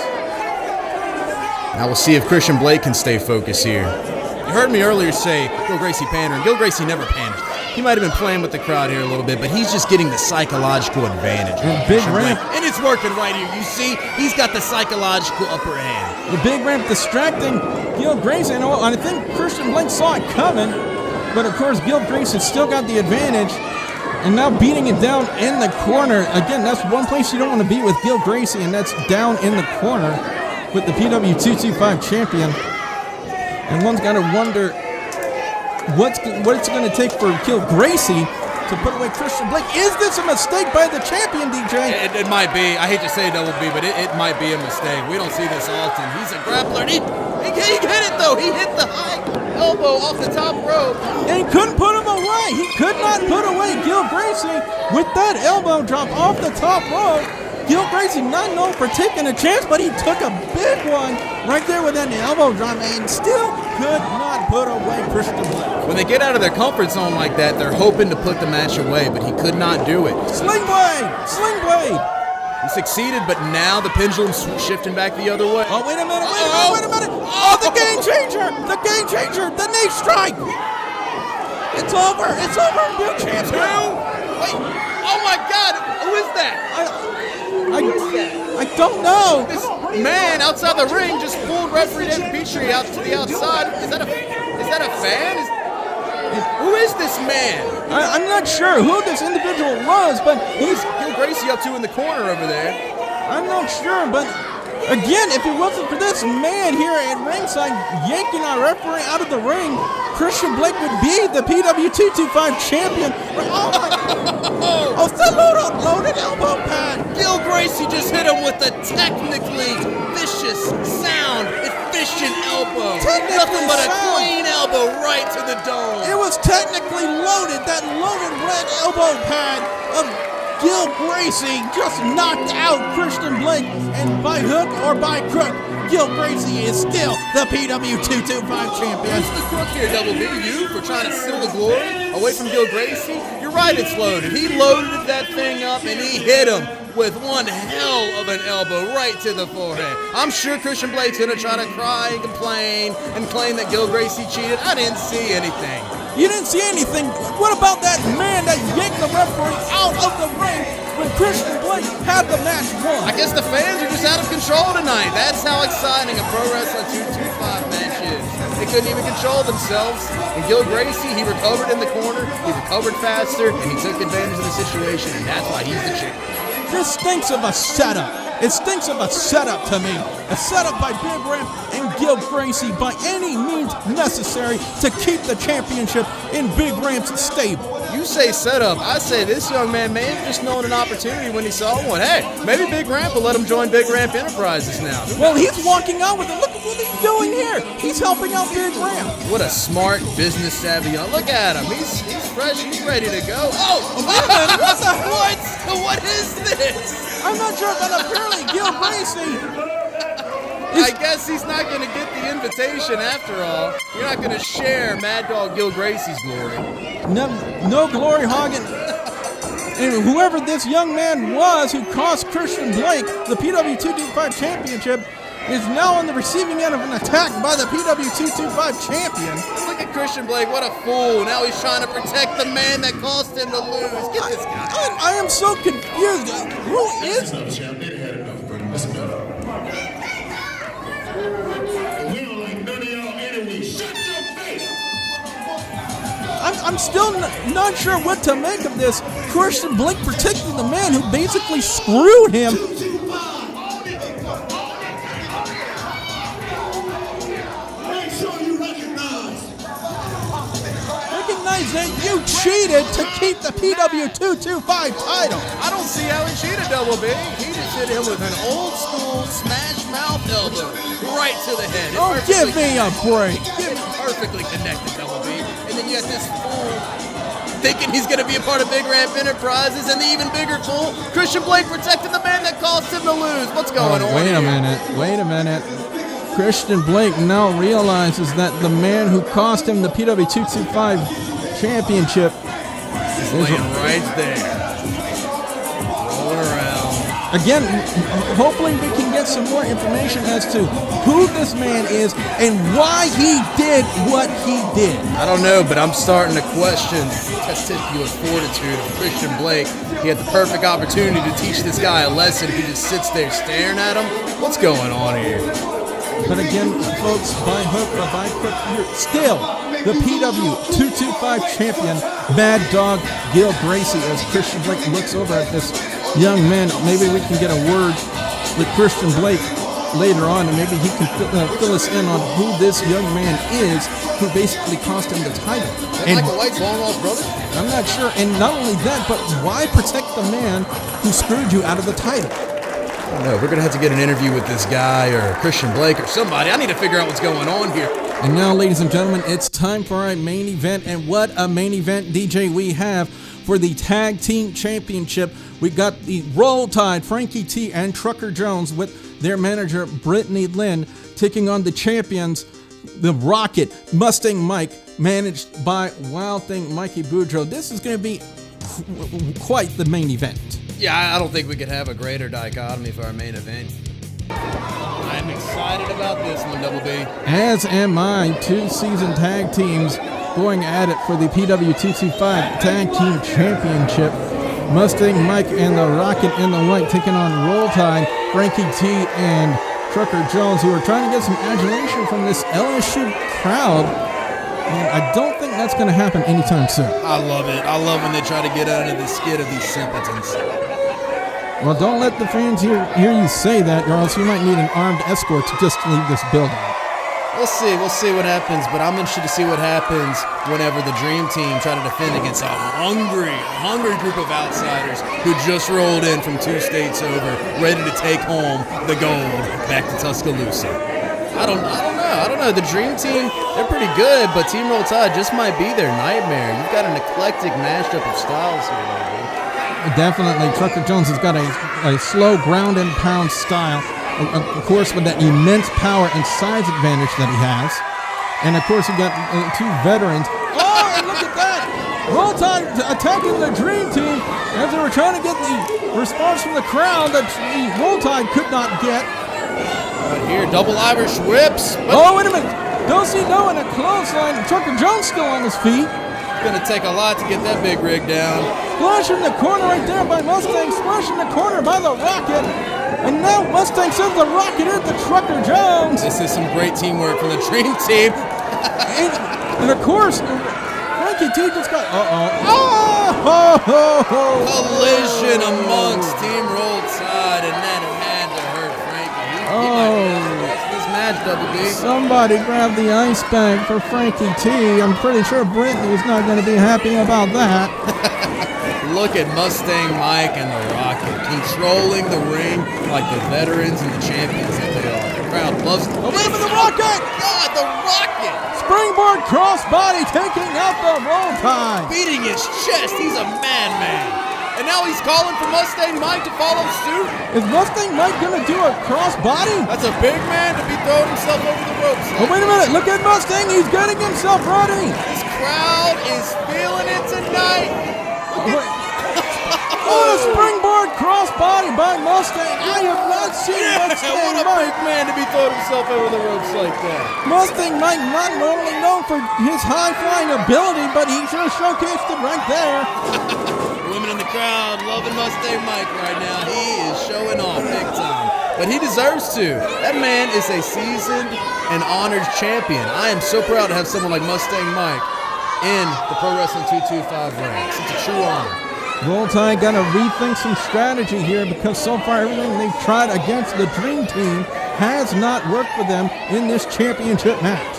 Speaker 7: Now we'll see if Xtian Blake can stay focused here. You heard me earlier say Gil Gracie pandering. Gil Gracie never panders. He might have been playing with the crowd here a little bit, but he's just getting the psychological advantage.
Speaker 3: And big ramp.
Speaker 7: And it's working right here. You see, he's got the psychological upper hand.
Speaker 3: The big ramp distracting Gil Gracie. And I think Xtian Blake saw it coming, but of course Gil Gracie still got the advantage. And now beating it down in the corner. Again, that's one place you don't want to be with Gil Gracie, and that's down in the corner with the PW 225 champion. And one's got to wonder what it's going to take for Gil Gracie to put away Xtian Blake. Is this a mistake by the champion, DJ?
Speaker 7: It might be. I hate to say Double B, but it might be a mistake. We don't see this often. He's a grappler. He hit it, though. He hit the high elbow off the top rope.
Speaker 3: And he couldn't put him away. He could not put away Gil Gracie with that elbow drop off the top rope. Gil Gracie not known for taking a chance, but he took a big one right there with that elbow drop and still could not put away Xtian Blake.
Speaker 7: When they get out of their comfort zone like that, they're hoping to put the match away, but he could not do it.
Speaker 3: Sling blade! Sling blade!
Speaker 7: He succeeded, but now the pendulum's shifting back the other way.
Speaker 3: Oh, wait a minute, wait a minute! Oh, the game changer! The game changer! The knee strike! It's over! It's over! New champion!
Speaker 7: Wait! Oh my God! Who is that?
Speaker 3: I don't know.
Speaker 7: This man outside the ring just pulled referee David Petrie out to the outside. Is that a fan? Who is this man?
Speaker 3: I'm not sure who this individual was, but
Speaker 7: Who's Gil Gracie up to in the corner over there?
Speaker 3: I'm not sure, but again, if it wasn't for this man here at ringside yanking our referee out of the ring, Xtian Blake would be the PW 225 champion. Oh my! Oh, it's the loaded elbow pad.
Speaker 7: Gil Gracie just hit him with a technically vicious, sound, efficient elbow. Nothing but a clean elbow right to the dome.
Speaker 3: It was technically loaded. That loaded red elbow pad of Gil Gracie just knocked out Xtian Blake, and by hook or by crook, Gil Gracie is still the PW 225 champion.
Speaker 7: Who's the crook here, Double B? You for trying to steal the glory away from Gil Gracie? You're right, it's loaded. He loaded that thing up and he hit him with one hell of an elbow right to the forehead. I'm sure Xtian Blake's gonna try to cry and complain and claim that Gil Gracie cheated. I didn't see anything.
Speaker 3: You didn't see anything. What about that man that yanked the referee out of the ring when Xtian Blake had the match won?
Speaker 7: I guess the fans are just out of control tonight. That's how exciting a Pro Wrestling 225 match is. They couldn't even control themselves. And Gil Gracie, he recovered in the corner, he recovered faster, and he took advantage of the situation, and that's why he's the champion.
Speaker 3: This stinks of a setup. It stinks of a setup to me. A setup by Big Ramp and Gil Gracie by any means necessary to keep the championship in Big Ramp's stable.
Speaker 7: You say setup, I say this young man may have just known an opportunity when he saw one. Hey, maybe Big Ramp will let him join Big Ramp Enterprises now.
Speaker 3: Well, he's walking out with it. Look at what he's doing here. He's helping out Big Ramp.
Speaker 7: What a smart, business savvy young. Look at him. He's fresh. He's ready to go. Oh, what is this?
Speaker 3: I'm not sure, but apparently Gil Gracie.
Speaker 7: I guess he's not going to get the invitation after all. You're not going to share Mad Dog Gil Gracie's glory.
Speaker 3: No glory hogging. And whoever this young man was who cost Xtian Blake the PW 225 championship is now on the receiving end of an attack by the PW 225 champion.
Speaker 7: Look at Xtian Blake, what a fool. Now he's trying to protect the man that caused him to lose. Get this guy.
Speaker 3: I am so confused. Who is
Speaker 6: Listen up, champ. They had enough, buddy. Listen up. We don't like none of y'all anyway. Shut your face!
Speaker 3: I'm still not sure what to make of this. Xtian Blake protecting the man who basically screwed him.
Speaker 6: Make sure you recognize.
Speaker 3: Recognize that you cheated to keep the PW 225 title.
Speaker 7: I don't see how he cheated, Double B. He just hit him with an old school smash mouth elbow right to the head.
Speaker 3: Oh, give me a break.
Speaker 7: Perfectly connected, Double B. And then you got this fool thinking he's going to be a part of Big Ramp Enterprises, and the even bigger fool, Xtian Blake protected the man that caused him to lose. What's going on
Speaker 3: Wait
Speaker 7: here?
Speaker 3: a minute. Xtian Blake now realizes that the man who cost him the PW 225 championship
Speaker 7: He's laying right there. Rolling around.
Speaker 3: Again, hopefully we can get some more information as to who this man is and why he did what he did.
Speaker 7: I don't know, but I'm starting to question the testicular fortitude of Xtian Blake. He had the perfect opportunity to teach this guy a lesson. He just sits there staring at him. What's going on here?
Speaker 3: But again, folks, by hook or by crook, you're still the PW 225 champion, Mad Dog Gil Gracie, as Xtian Blake looks over at this young man. Maybe we can get a word with Xtian Blake later on, and maybe he can fill us in on who this young man is who basically cost him the title. And
Speaker 7: Michael White's long-lost brother?
Speaker 3: I'm not sure. And not only that, but why protect the man who screwed you out of the title?
Speaker 7: I don't know. We're going to have to get an interview with this guy or Xtian Blake or somebody. I need to figure out what's going on here.
Speaker 3: And now, ladies and gentlemen, it's time for our main event. And what a main event, DJ, we have for the Tag Team Championship. We got the Roll Tide, Frankie T and Trucker Jones with their manager, Brittany Lynn, taking on the champions, the Rocket, Mustang Mike, managed by Wild Thing Mikey Boudreaux. This is going to be quite the main event.
Speaker 7: Yeah, I don't think we could have a greater dichotomy for our main event. I'm excited about this one, Double B.
Speaker 3: As am I. Two seasoned tag teams going at it for the PW 225 Tag Team Championship. Mustang Mike and the Rocket in the white taking on Roll Tide, Frankie T and Trucker Jones, who are trying to get some adulation from this LSU crowd. And I don't think that's going to happen anytime soon.
Speaker 7: I love it. I love when they try to get under the skin of these simpletons.
Speaker 3: Well, don't let the fans hear you say that, or else you might need an armed escort to just leave this building.
Speaker 7: We'll see what happens, but I'm interested to see what happens whenever the Dream Team try to defend against a hungry group of outsiders who just rolled in from 2 states over, ready to take home the gold back to Tuscaloosa. I don't know. The Dream Team, they're pretty good, but Team Roll Tide just might be their nightmare. You've got an eclectic mashup of styles here, baby.
Speaker 3: Definitely, Trucker Jones has got a slow ground and pound style. Of course, with that immense power and size advantage that he has. And of course, you got 2 veterans. Oh, and look at that! Roll Tide attacking the Dream Team as they were trying to get the response from the crowd that Roll Tide could not get.
Speaker 7: Right here, double Irish whips.
Speaker 3: Oh, wait a minute. Don't know in a clothesline. Trucker Jones still on his feet.
Speaker 7: It's going to take a lot to get that big rig down.
Speaker 3: Splash in the corner right there by Mustang. Splash in the corner by the Rocket. And now Mustang sends the Rocket into Trucker Jones.
Speaker 7: This is some great teamwork from the Dream Team.
Speaker 3: and of course, Frankie T just got
Speaker 7: collision amongst Team Roll Tide, and that had to hurt Frankie. He might be this match, Double B.
Speaker 3: Somebody grab the ice bag for Frankie T. I'm pretty sure Brittany's not going to be happy about that.
Speaker 7: Look at Mustang Mike and the Rocket controlling the ring like the veterans and the champions that they are. The crowd loves them.
Speaker 3: Oh, wait a minute, the Rocket!
Speaker 7: God, the Rocket!
Speaker 3: Springboard crossbody taking out the Roll Tide.
Speaker 7: Beating his chest. He's a madman. And now he's calling for Mustang Mike to follow suit.
Speaker 3: Is Mustang Mike going to do a crossbody?
Speaker 7: That's a big man to be throwing himself over the ropes.
Speaker 3: Oh, wait a minute. Look at Mustang. He's getting himself ready.
Speaker 7: This crowd is feeling it tonight.
Speaker 3: Oh, a springboard crossbody by Mustang. I have not seen Mustang
Speaker 7: what a
Speaker 3: Mike.
Speaker 7: big man to be throwing himself over the ropes like that.
Speaker 3: Mustang Mike not only known for his high-flying ability, but he sure showcased it right there.
Speaker 7: Women in the crowd loving Mustang Mike right now. He is showing off big time. But he deserves to. That man is a seasoned and honored champion. I am so proud to have someone like Mustang Mike in the Pro Wrestling 225 ranks. It's a true honor.
Speaker 3: Roll Tide got to rethink some strategy here because so far everything they've tried against the Dream Team has not worked for them in this championship match.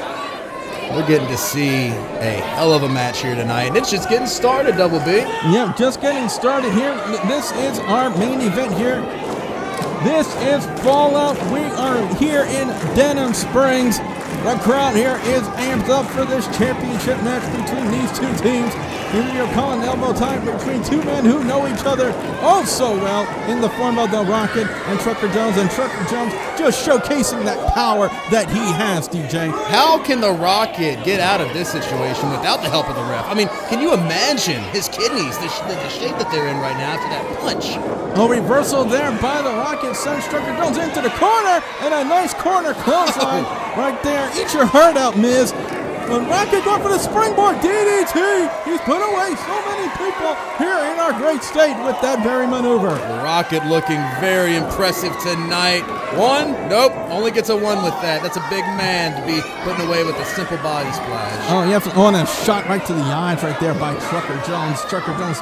Speaker 7: We're getting to see a hell of a match here tonight, and it's just getting started, Double B.
Speaker 3: Yeah, just getting started here. This is our main event here. This is FallOut. We are here in Denham Springs. The crowd here is amped up for this championship match between these 2 teams. Here we are calling elbow time between two men who know each other oh so well in the form of the Rocket and Trucker Jones. And Trucker Jones just showcasing that power that he has, DJ.
Speaker 7: How can the Rocket get out of this situation without the help of the ref? I mean, can you imagine his kidneys, the shape that they're in right now after that punch?
Speaker 3: A reversal there by the Rocket sends Trucker Jones into the corner, and a nice corner clothesline right there. Eat your heart out, Miz. The Rocket going for the springboard DDT. He's put away so many people here in our great state with that very maneuver.
Speaker 7: The Rocket looking very impressive tonight. One? Nope. Only gets a one with that. That's a big man to be putting away with a simple body splash.
Speaker 3: Oh, you have to a shot right to the eyes right there by Trucker Jones. Trucker Jones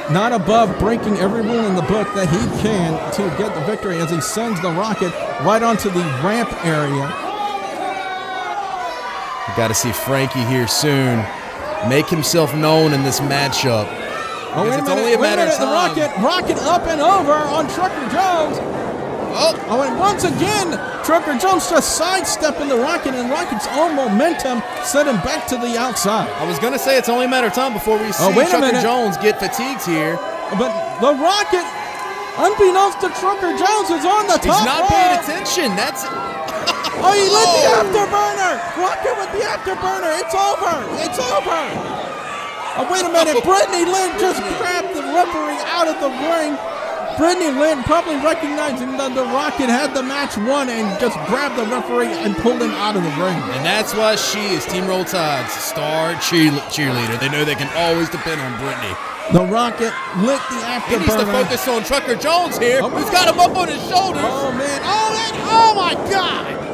Speaker 3: not above breaking every rule in the book that he can to get the victory as he sends the Rocket right onto the ramp area.
Speaker 7: We got to see Frankie here soon make himself known in this matchup.
Speaker 3: Oh, wait a minute.
Speaker 7: It's only a matter of time.
Speaker 3: The Rocket up and over on Trucker Jones. Oh, and once again, Trucker Jones just sidestepping the Rocket, and Rocket's own momentum sent him back to the outside.
Speaker 7: I was going to say it's only a matter of time before we see Trucker Jones get fatigued here.
Speaker 3: But the Rocket, unbeknownst to Trucker Jones, is on the top.
Speaker 7: He's not paying attention. That's it.
Speaker 3: Oh, he lit the afterburner! Rocket with the afterburner! It's over! It's over! Oh, wait a minute. Brittany Lynn just grabbed the referee out of the ring. Brittany Lynn probably recognizing that the Rocket had the match won and just grabbed the referee and pulled him out of the ring.
Speaker 7: And that's why she is Team Roll Tide's star cheerleader. They know they can always depend on Brittany.
Speaker 3: The Rocket lit the afterburner.
Speaker 7: He needs to focus on Trucker Jones here. He's got him up on his shoulders.
Speaker 3: Oh, man. Oh, my God.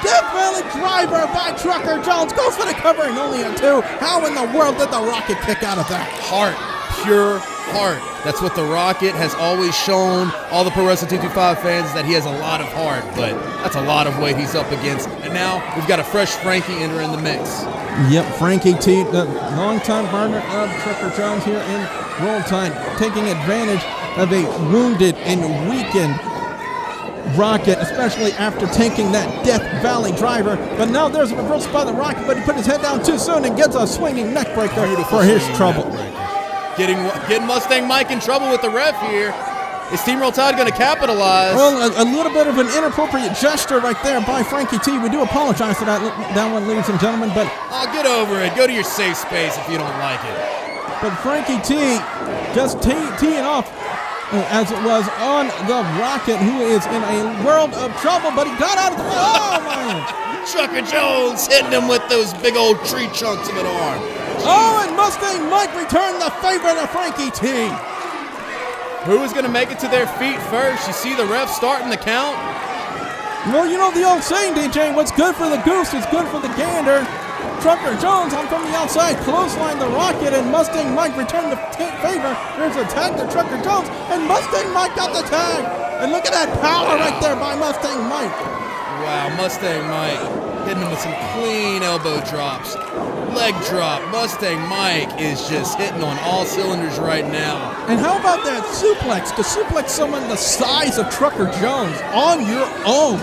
Speaker 3: Death Valley driver by Trucker Jones goes for the cover and only a two. How in the world did the Rocket kick out of that?
Speaker 7: Heart, pure heart. That's what the Rocket has always shown all the Pro Wrestling 225 fans, that he has a lot of heart, but that's a lot of weight he's up against. And now we've got a fresh Frankie entering the mix.
Speaker 3: Yep, Frankie T, the longtime partner of Trucker Jones here in Roll Tide, taking advantage of a wounded and weakened Rocket, especially after taking that Death Valley driver. But now there's a reversal by the Rocket, but he put his head down too soon and gets a swinging neck breaker for his trouble.
Speaker 7: Getting Mustang Mike in trouble with the ref here. Is Team Roll Tide going to capitalize?
Speaker 3: Well, a little bit of an inappropriate gesture right there by Frankie T. We do apologize for that one, ladies and gentlemen, but...
Speaker 7: Oh, get over it. Go to your safe space if you don't like it.
Speaker 3: But Frankie T just teeing off as it was on the Rocket, who is in a world of trouble, but he got out of the way. Oh, man.
Speaker 7: Trucker Jones hitting him with those big old tree chunks of an arm.
Speaker 3: Oh, and Mustang Mike returned the favor to Frankie T.
Speaker 7: Who is going to make it to their feet first? You see the ref starting the count?
Speaker 3: Well, you know the old saying, DJ, what's good for the goose is good for the gander. Trucker Jones on from the outside, clothesline the Rocket, and Mustang Mike returned the favor. There's a tag to Trucker Jones, and Mustang Mike got the tag. And look at that power right there by Mustang Mike.
Speaker 7: Wow, Mustang Mike hitting him with some clean elbow drops. Leg drop. Mustang Mike is just hitting on all cylinders right now.
Speaker 3: And how about that suplex? To suplex someone the size of Trucker Jones on your own.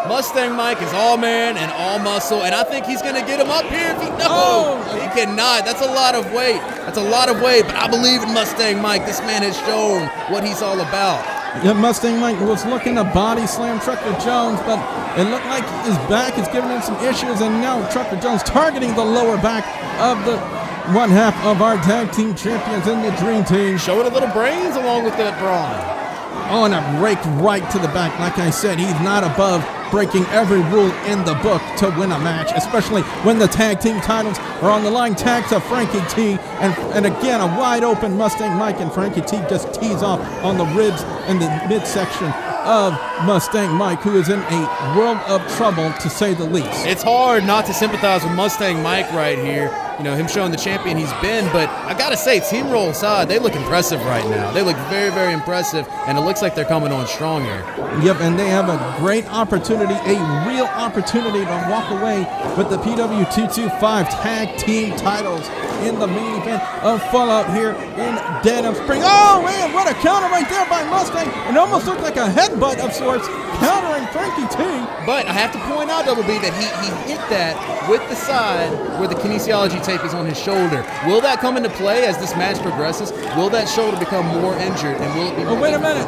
Speaker 7: Mustang Mike is all man and all muscle, and I think he's going to get him up here. He cannot. That's a lot of weight. That's a lot of weight, but I believe in Mustang Mike. This man has shown what he's all about.
Speaker 3: Yeah, Mustang Mike was looking to body slam Trucker Jones, but it looked like his back is giving him some issues, and now Trucker Jones targeting the lower back of the one half of our tag team champions in the Dream Team.
Speaker 7: Showing a little brains along with that brawn.
Speaker 3: Oh, and a rake right to the back. Like I said, he's not above breaking every rule in the book to win a match, especially when the tag team titles are on the line. Tag to Frankie T, and again, a wide open Mustang Mike, and Frankie T just tees off on the ribs and the midsection of Mustang Mike, who is in a world of trouble, to say the least.
Speaker 7: It's hard not to sympathize with Mustang Mike right here. You know, him showing the champion he's been, but I gotta say, Team Roll Tide, they look impressive right now. They look very, very impressive, and it looks like they're coming on strong here.
Speaker 3: Yep, and they have a great opportunity, a real opportunity to walk away with the PW225 tag team titles in the main event of FallOut here in Denham Springs. Oh, man, what a counter right there by Mustang. It almost looked like a headbutt of sorts, countering Frankie T.
Speaker 7: But I have to point out, Double B, that he hit that with the side where the kinesiology tape is on his shoulder. Will that come into play as this match progresses? Will that shoulder become more injured, and will it be?
Speaker 3: Oh, wait a minute.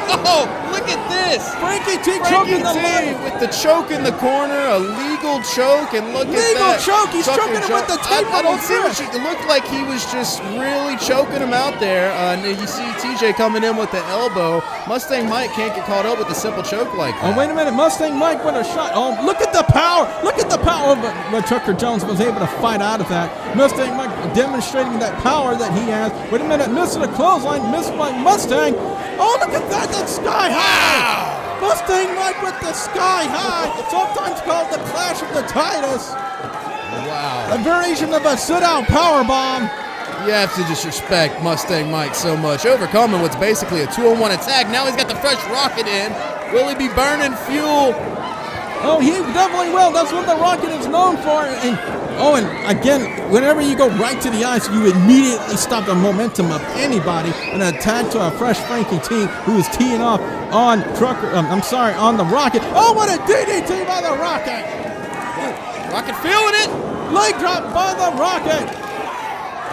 Speaker 7: Oh, look at this!
Speaker 3: Frankie T choking the leg.
Speaker 7: with the choke in the corner, a legal choke, and look at
Speaker 3: Legal
Speaker 7: that.
Speaker 3: choke. He's choking him with the tape.
Speaker 7: I don't see what it looked like. He was just really choking him out there. And you see TJ coming in with the elbow. Mustang Mike can't get caught up with a simple choke like that.
Speaker 3: Oh, wait a minute. Mustang Mike with a shot. Oh, look at the power. Look at the power. But Trucker Jones was able to fight out of that. Mustang Mike demonstrating that power that he has. Wait a minute. Missing a clothesline. Missed by Mustang. Oh, look at that. That's sky high. Mustang Mike with the sky high. Sometimes called the Clash of the Titus.
Speaker 7: Wow.
Speaker 3: A variation of a sit-out power bomb.
Speaker 7: You have to just respect Mustang Mike so much. Overcoming what's basically a 2-on-1 attack. Now he's got the fresh rocket in. Will he be burning fuel?
Speaker 3: Oh, he definitely will. That's what the Rocket is known for. And again, whenever you go right to the ice, you immediately stop the momentum of anybody. An attack to a fresh Frankie T, who is teeing off on on the Rocket. Oh, what a DDT by the Rocket!
Speaker 7: Rocket feeling it.
Speaker 3: Leg drop by the Rocket.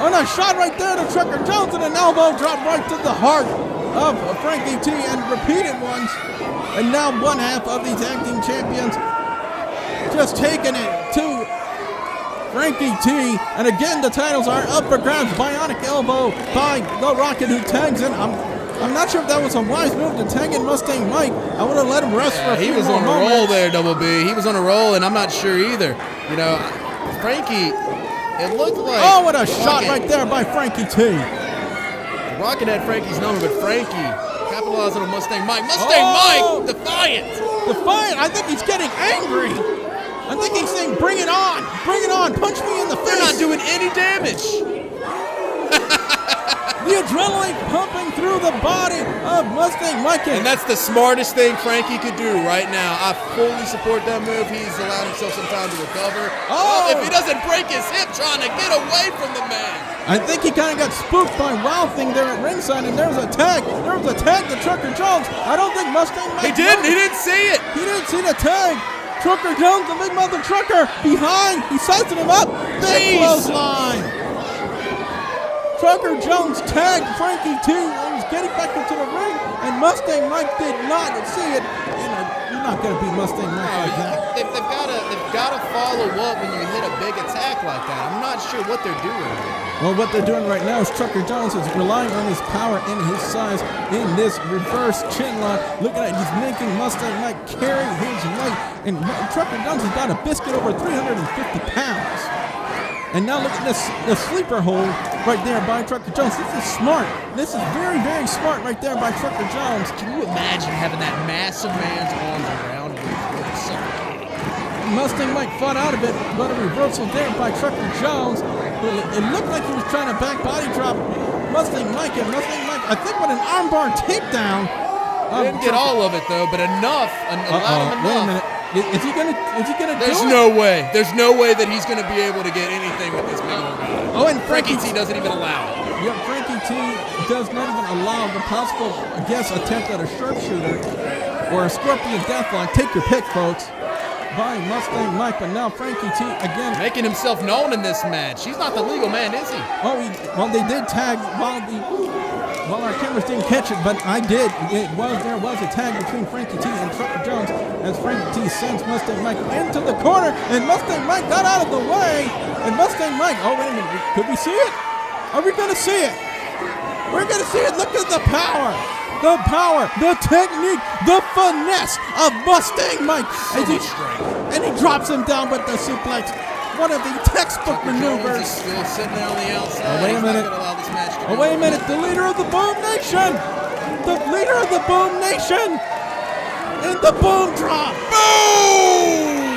Speaker 3: On a shot right there to Trucker Jones, and an elbow drop right to the heart of Frankie T, and repeated ones. And now one half of these tag team champions just taking it to Frankie T. And again, the titles are up for grabs. Bionic elbow by the Rocket, who tags in. I'm not sure if that was a wise move to tag in Mustang Mike. I would have let him rest for a few more moments.
Speaker 7: He was on a roll there, Double B. He was on a roll, and I'm not sure either. You know, Frankie, it looked like...
Speaker 3: Oh, what a shot right there by Frankie T.
Speaker 7: Rocket had Frankie's number, but Frankie capitalizing on Mustang Mike. Mike, defiant.
Speaker 3: Defiant. I think he's getting angry. I think he's saying, bring it on. Bring it on. Punch me in the face.
Speaker 7: They're not doing any damage.
Speaker 3: The adrenaline pumping through the body of Mustang Mike.
Speaker 7: And that's the smartest thing Frankie could do right now. I fully support that move. He's allowed himself some time to recover.
Speaker 3: Oh!
Speaker 7: If he doesn't break his hip trying to get away from the man.
Speaker 3: I think he kind of got spooked by Wild Thing there at ringside, and there was a tag. There was a tag to Trucker Jones. I don't think Mustang Mike...
Speaker 7: He didn't see it.
Speaker 3: He didn't see the tag. Trucker Jones, the big mother trucker, behind. He's sizing him up. Big clothesline. Trucker Jones tagged Frankie T and was getting back into the ring, and Mustang Mike did not see it. You're not going to beat Mustang Mike like that.
Speaker 7: They've got to follow up when you hit a big attack like that. I'm not sure what they're doing.
Speaker 3: Well, what they're doing right now is Trucker Jones is relying on his power and his size in this reverse chin lock. Look at it, he's making Mustang Mike carry his weight, and Trucker Jones is about a biscuit over 350 pounds. And now look at this, the sleeper hold right there by Trucker Jones. This is smart. This is very, very smart right there by Trucker Jones.
Speaker 7: Can you imagine having that massive man's arms around you?
Speaker 3: Mustang Mike fought out of it, but a reversal there by Trucker Jones. It looked like he was trying to back body drop Mustang Mike, and Mustang Mike, I think, with an armbar takedown.
Speaker 7: Didn't get all of it though, but enough. Allowed him enough.
Speaker 3: Wait a minute. Is he gonna do it?
Speaker 7: There's no way. There's no way that he's gonna be able to get anything with this big old guy.
Speaker 3: Oh, and
Speaker 7: Frankie T doesn't even allow it.
Speaker 3: Yeah, Frankie T does not even allow the possible, attempt at a sharpshooter or a scorpion deathlock. Take your pick, folks. By Mustang Mike, but now Frankie T again
Speaker 7: making himself known in this match. He's not the legal man, is he?
Speaker 3: Oh, well, they did tag while our cameras didn't catch it, but I did. There was a tag between Frankie T and Trucker Jones as Frankie T sends Mustang Mike into the corner, and Mustang Mike got out of the way, and Mustang Mike, oh wait a minute, could we see it? Are we gonna see it? We're gonna see it. Look at the power. The power, the technique, the finesse of Mustang Mike. And he drops him down with the suplex. One of the textbook maneuvers.
Speaker 7: Still sitting there on the outside.
Speaker 3: Oh, wait a minute. Oh, wait a minute. The leader of the Boom Nation. The leader of the Boom Nation. And the boom drop. Boom!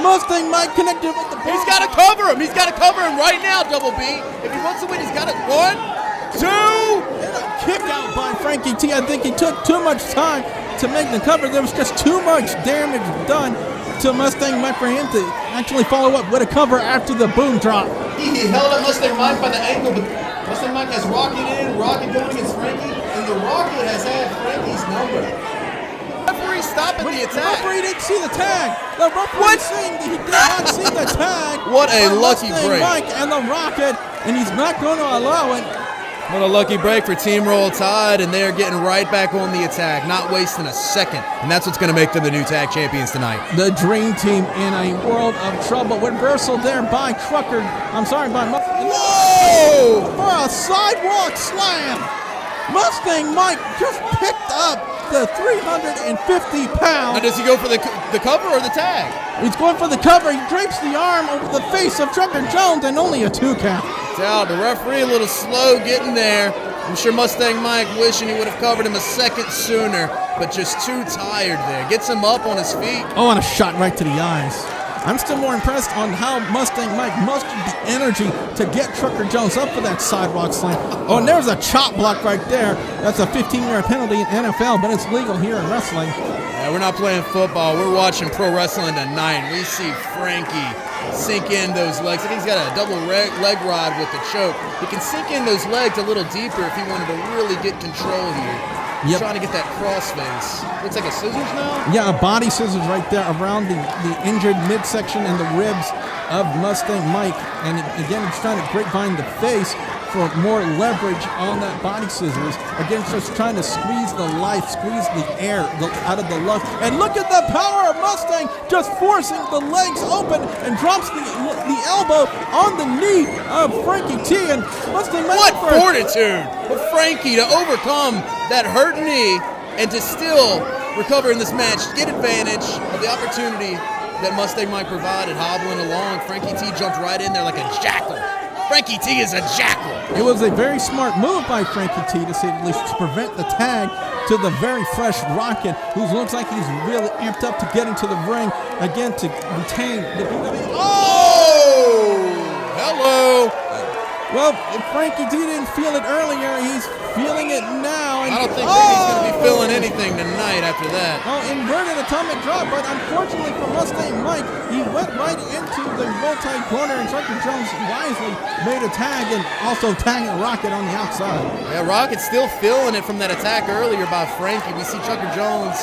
Speaker 3: Mustang Mike connected with the boom.
Speaker 7: He's got to cover him. He's got to cover him right now, Double B. If he wants to win, he's got it. 1, 2.
Speaker 3: And a kick out by Frankie T. I think he took too much time to make the cover. There was just too much damage done to Mustang Mike for him to actually follow up with a cover after the boom drop.
Speaker 7: He held up Mustang Mike by the ankle, but Mustang Mike has Rocket in, Rocket going against Frankie, and the Rocket has had Frankie's number. Referee stopped stopping the
Speaker 3: The
Speaker 7: attack.
Speaker 3: referee didn't see the tag. The referee he did not see the tag.
Speaker 7: What a
Speaker 3: by
Speaker 7: lucky
Speaker 3: Mustang
Speaker 7: break.
Speaker 3: Mike and the Rocket, and he's not going to allow it.
Speaker 7: What a lucky break for Team Roll Tide, and they're getting right back on the attack, not wasting a second. And that's what's going to make them the new tag champions tonight.
Speaker 3: The Dream Team in a world of trouble. Reversal there by Trucker. by Mustang.
Speaker 7: Whoa!
Speaker 3: For a sidewalk slam. Mustang Mike just picked up the 350
Speaker 7: Now,
Speaker 3: pounds.
Speaker 7: does he go for the cover or the tag?
Speaker 3: He's going for the cover. He drapes the arm over the face of Trucker Jones and only a 2 count.
Speaker 7: Now, the referee a little slow getting there. I'm sure Mustang Mike wishing he would have covered him a second sooner, but just too tired there. Gets him up on his feet.
Speaker 3: Oh, and a shot right to the eyes. I'm still more impressed on how Mustang Mike mustered the energy to get Trucker Jones up for that sidewalk slam. Oh, and there's a chop block right there. That's a 15-yard penalty in NFL, but it's legal here in wrestling.
Speaker 7: Yeah, we're not playing football. We're watching pro wrestling tonight. We see Frankie sink in those legs. I think he's got a double leg ride with the choke. He can sink in those legs a little deeper if he wanted to really get control here.
Speaker 3: Yep.
Speaker 7: Trying to get that crossface. Looks like a scissors now?
Speaker 3: Yeah, a body scissors right there around the injured midsection and the ribs of Mustang Mike. And again, he's trying to grapevine the face for more leverage on that body scissors. Again, just trying to squeeze the life, squeeze the air out of the lung. And look at the power of Mustang just forcing the legs open and drops the elbow on the knee of Frankie T. And Mustang Mike.
Speaker 7: What fortitude for Frankie to overcome that hurt knee and to still recover in this match, get advantage of the opportunity that Mustang Mike provided, hobbling along. Frankie T jumped right in there like a jackal. Frankie T is a jackal.
Speaker 3: It was a very smart move by Frankie T, to say the least, to prevent the tag to the very fresh Rocket, who looks like he's really amped up to get into the ring again to retain the WWE.
Speaker 7: Oh! Hello!
Speaker 3: Well, if Frankie T didn't feel it earlier, he's feeling it now. And
Speaker 7: I don't think Frankie's going to be feeling anything tonight after that.
Speaker 3: Oh, inverted atomic drop, but unfortunately for Mustang Mike, he went right into the multi-corner, and Trucker Jones wisely made a tag and also tagging Rocket on the outside.
Speaker 7: Yeah, Rocket's still feeling it from that attack earlier by Frankie. We see Trucker Jones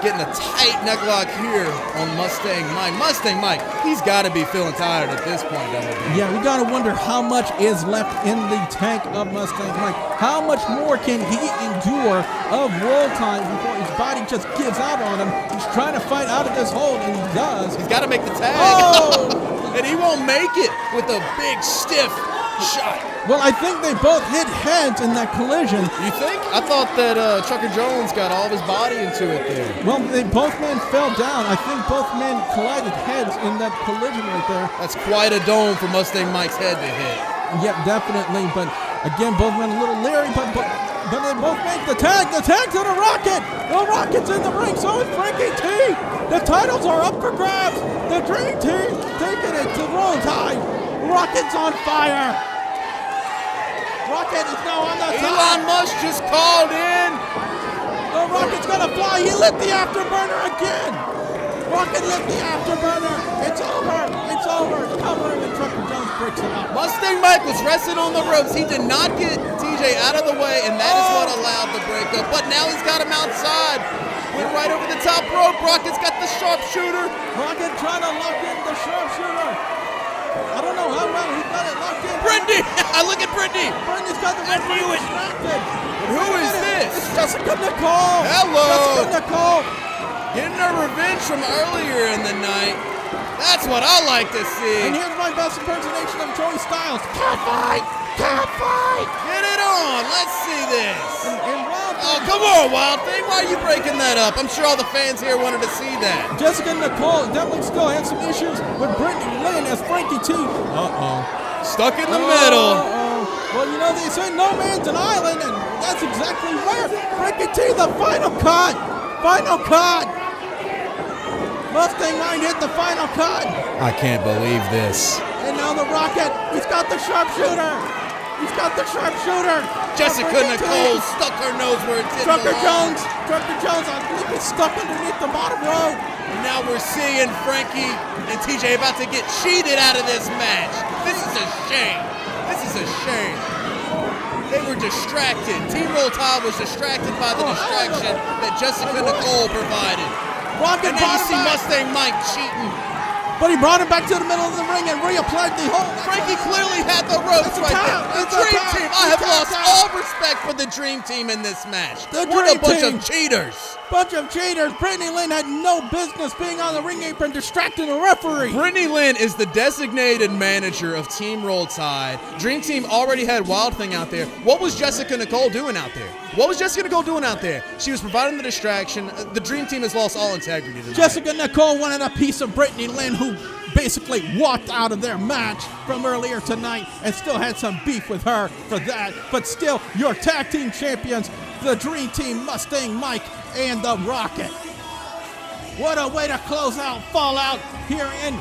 Speaker 7: getting a tight necklock here on Mustang Mike. Mustang Mike, he's got to be feeling tired at this point, doesn't he?
Speaker 3: Yeah, we got to wonder how much is left in the tank of Mustang Mike. How much more can he endure of roll time before his body just gives out on him? He's trying to fight out of this hold, and he does.
Speaker 7: He's got to make the tag.
Speaker 3: Oh!
Speaker 7: And he won't make it with a big, stiff shot.
Speaker 3: Well, I think they both hit heads in that collision.
Speaker 7: You think? I thought that Trucker Jones got all of his body into it there.
Speaker 3: Well, both men fell down. I think both men collided heads in that collision right there.
Speaker 7: That's quite a dome for Mustang Mike's head to hit.
Speaker 3: Yep, definitely. But again, both men a little leery, but they both make the tag. The tag to the Rocket. The Rocket's in the ring. So is Frankie T. The titles are up for grabs. The Dream Team taking it to Roll Tide. Rocket's on fire. Rocket is now on the top.
Speaker 7: Elon Musk just called in.
Speaker 3: The Rocket's gonna fly. He lit the afterburner again. Rocket lit the afterburner. It's over. It's over. Covering, and Trucker Jones breaks it up.
Speaker 7: Mustang Mike was resting on the ropes. He did not get TJ out of the way, and that is what allowed the breakup. But now he's got him outside. Went right over the top rope. Rocket's got the sharpshooter.
Speaker 3: Rocket trying to lock in the sharpshooter. I don't know how well he got it locked in.
Speaker 7: Brittany! Look at Brittany!
Speaker 3: Brittany's got the referee distracted.
Speaker 7: But who is this?
Speaker 3: It's Jessica Nicole.
Speaker 7: Hello.
Speaker 3: Jessica Nicole.
Speaker 7: Getting her revenge from earlier in the night. That's what I like to see.
Speaker 3: And here's my best impersonation of Joey Styles. Cat fight! Cat fight!
Speaker 7: Get it on! Let's see this!
Speaker 3: And
Speaker 7: Oh, come on, Wild Thing! Why are you breaking that up? I'm sure all the fans here wanted to see that.
Speaker 3: Jessica Nicole definitely still had some issues with Brittany Lynn as Frankie T.
Speaker 7: Stuck in the middle.
Speaker 3: Well, you know, they say no man's an island, and that's exactly where. Frankie T, the final cut. Final cut. Mustang Mike hit the final cut.
Speaker 7: I can't believe this.
Speaker 3: And now the Rocket, he's got the sharpshooter. He's got the sharpshooter.
Speaker 7: Jessica Nicole stuck her nose where it didn't belong.
Speaker 3: Trucker Jones, I believe he's stuck underneath the bottom rope.
Speaker 7: And now we're seeing Frankie and TJ about to get cheated out of this match. This is a shame. This is a shame. They were distracted. Team Roll Tide was distracted by the distraction that Jessica Nicole provided.
Speaker 3: Rocket
Speaker 8: And then you
Speaker 3: brought
Speaker 8: see
Speaker 3: him back.
Speaker 8: Mustang Mike cheating.
Speaker 3: But he brought him back to the middle of the ring and reapplied the hold.
Speaker 8: Frankie clearly had the ropes
Speaker 3: It's a
Speaker 8: right
Speaker 3: tap.
Speaker 8: there.
Speaker 3: It's
Speaker 8: The
Speaker 3: a
Speaker 8: Dream
Speaker 3: tap.
Speaker 8: Team.
Speaker 3: It's
Speaker 8: I have
Speaker 3: a
Speaker 8: lost
Speaker 3: tap.
Speaker 8: all respect for the Dream Team in this match.
Speaker 3: The
Speaker 8: What a
Speaker 3: Dream
Speaker 8: bunch
Speaker 3: Team.
Speaker 8: of cheaters.
Speaker 3: Bunch of cheaters. Brittany Lynn had no business being on the ring apron distracting the referee.
Speaker 8: Brittany Lynn is the designated manager of Team Roll Tide. Dream Team already had Wild Thing out there. What was Jessica Nicole doing out there? What was Jessica Nicole doing out there? She was providing the distraction. The Dream Team has lost all integrity tonight.
Speaker 3: Jessica Nicole wanted a piece of Brittany Lynn, who basically walked out of their match from earlier tonight and still had some beef with her for that. But still, your tag team champions, the Dream Team, Mustang Mike and the Rocket. What a way to close out FallOut here in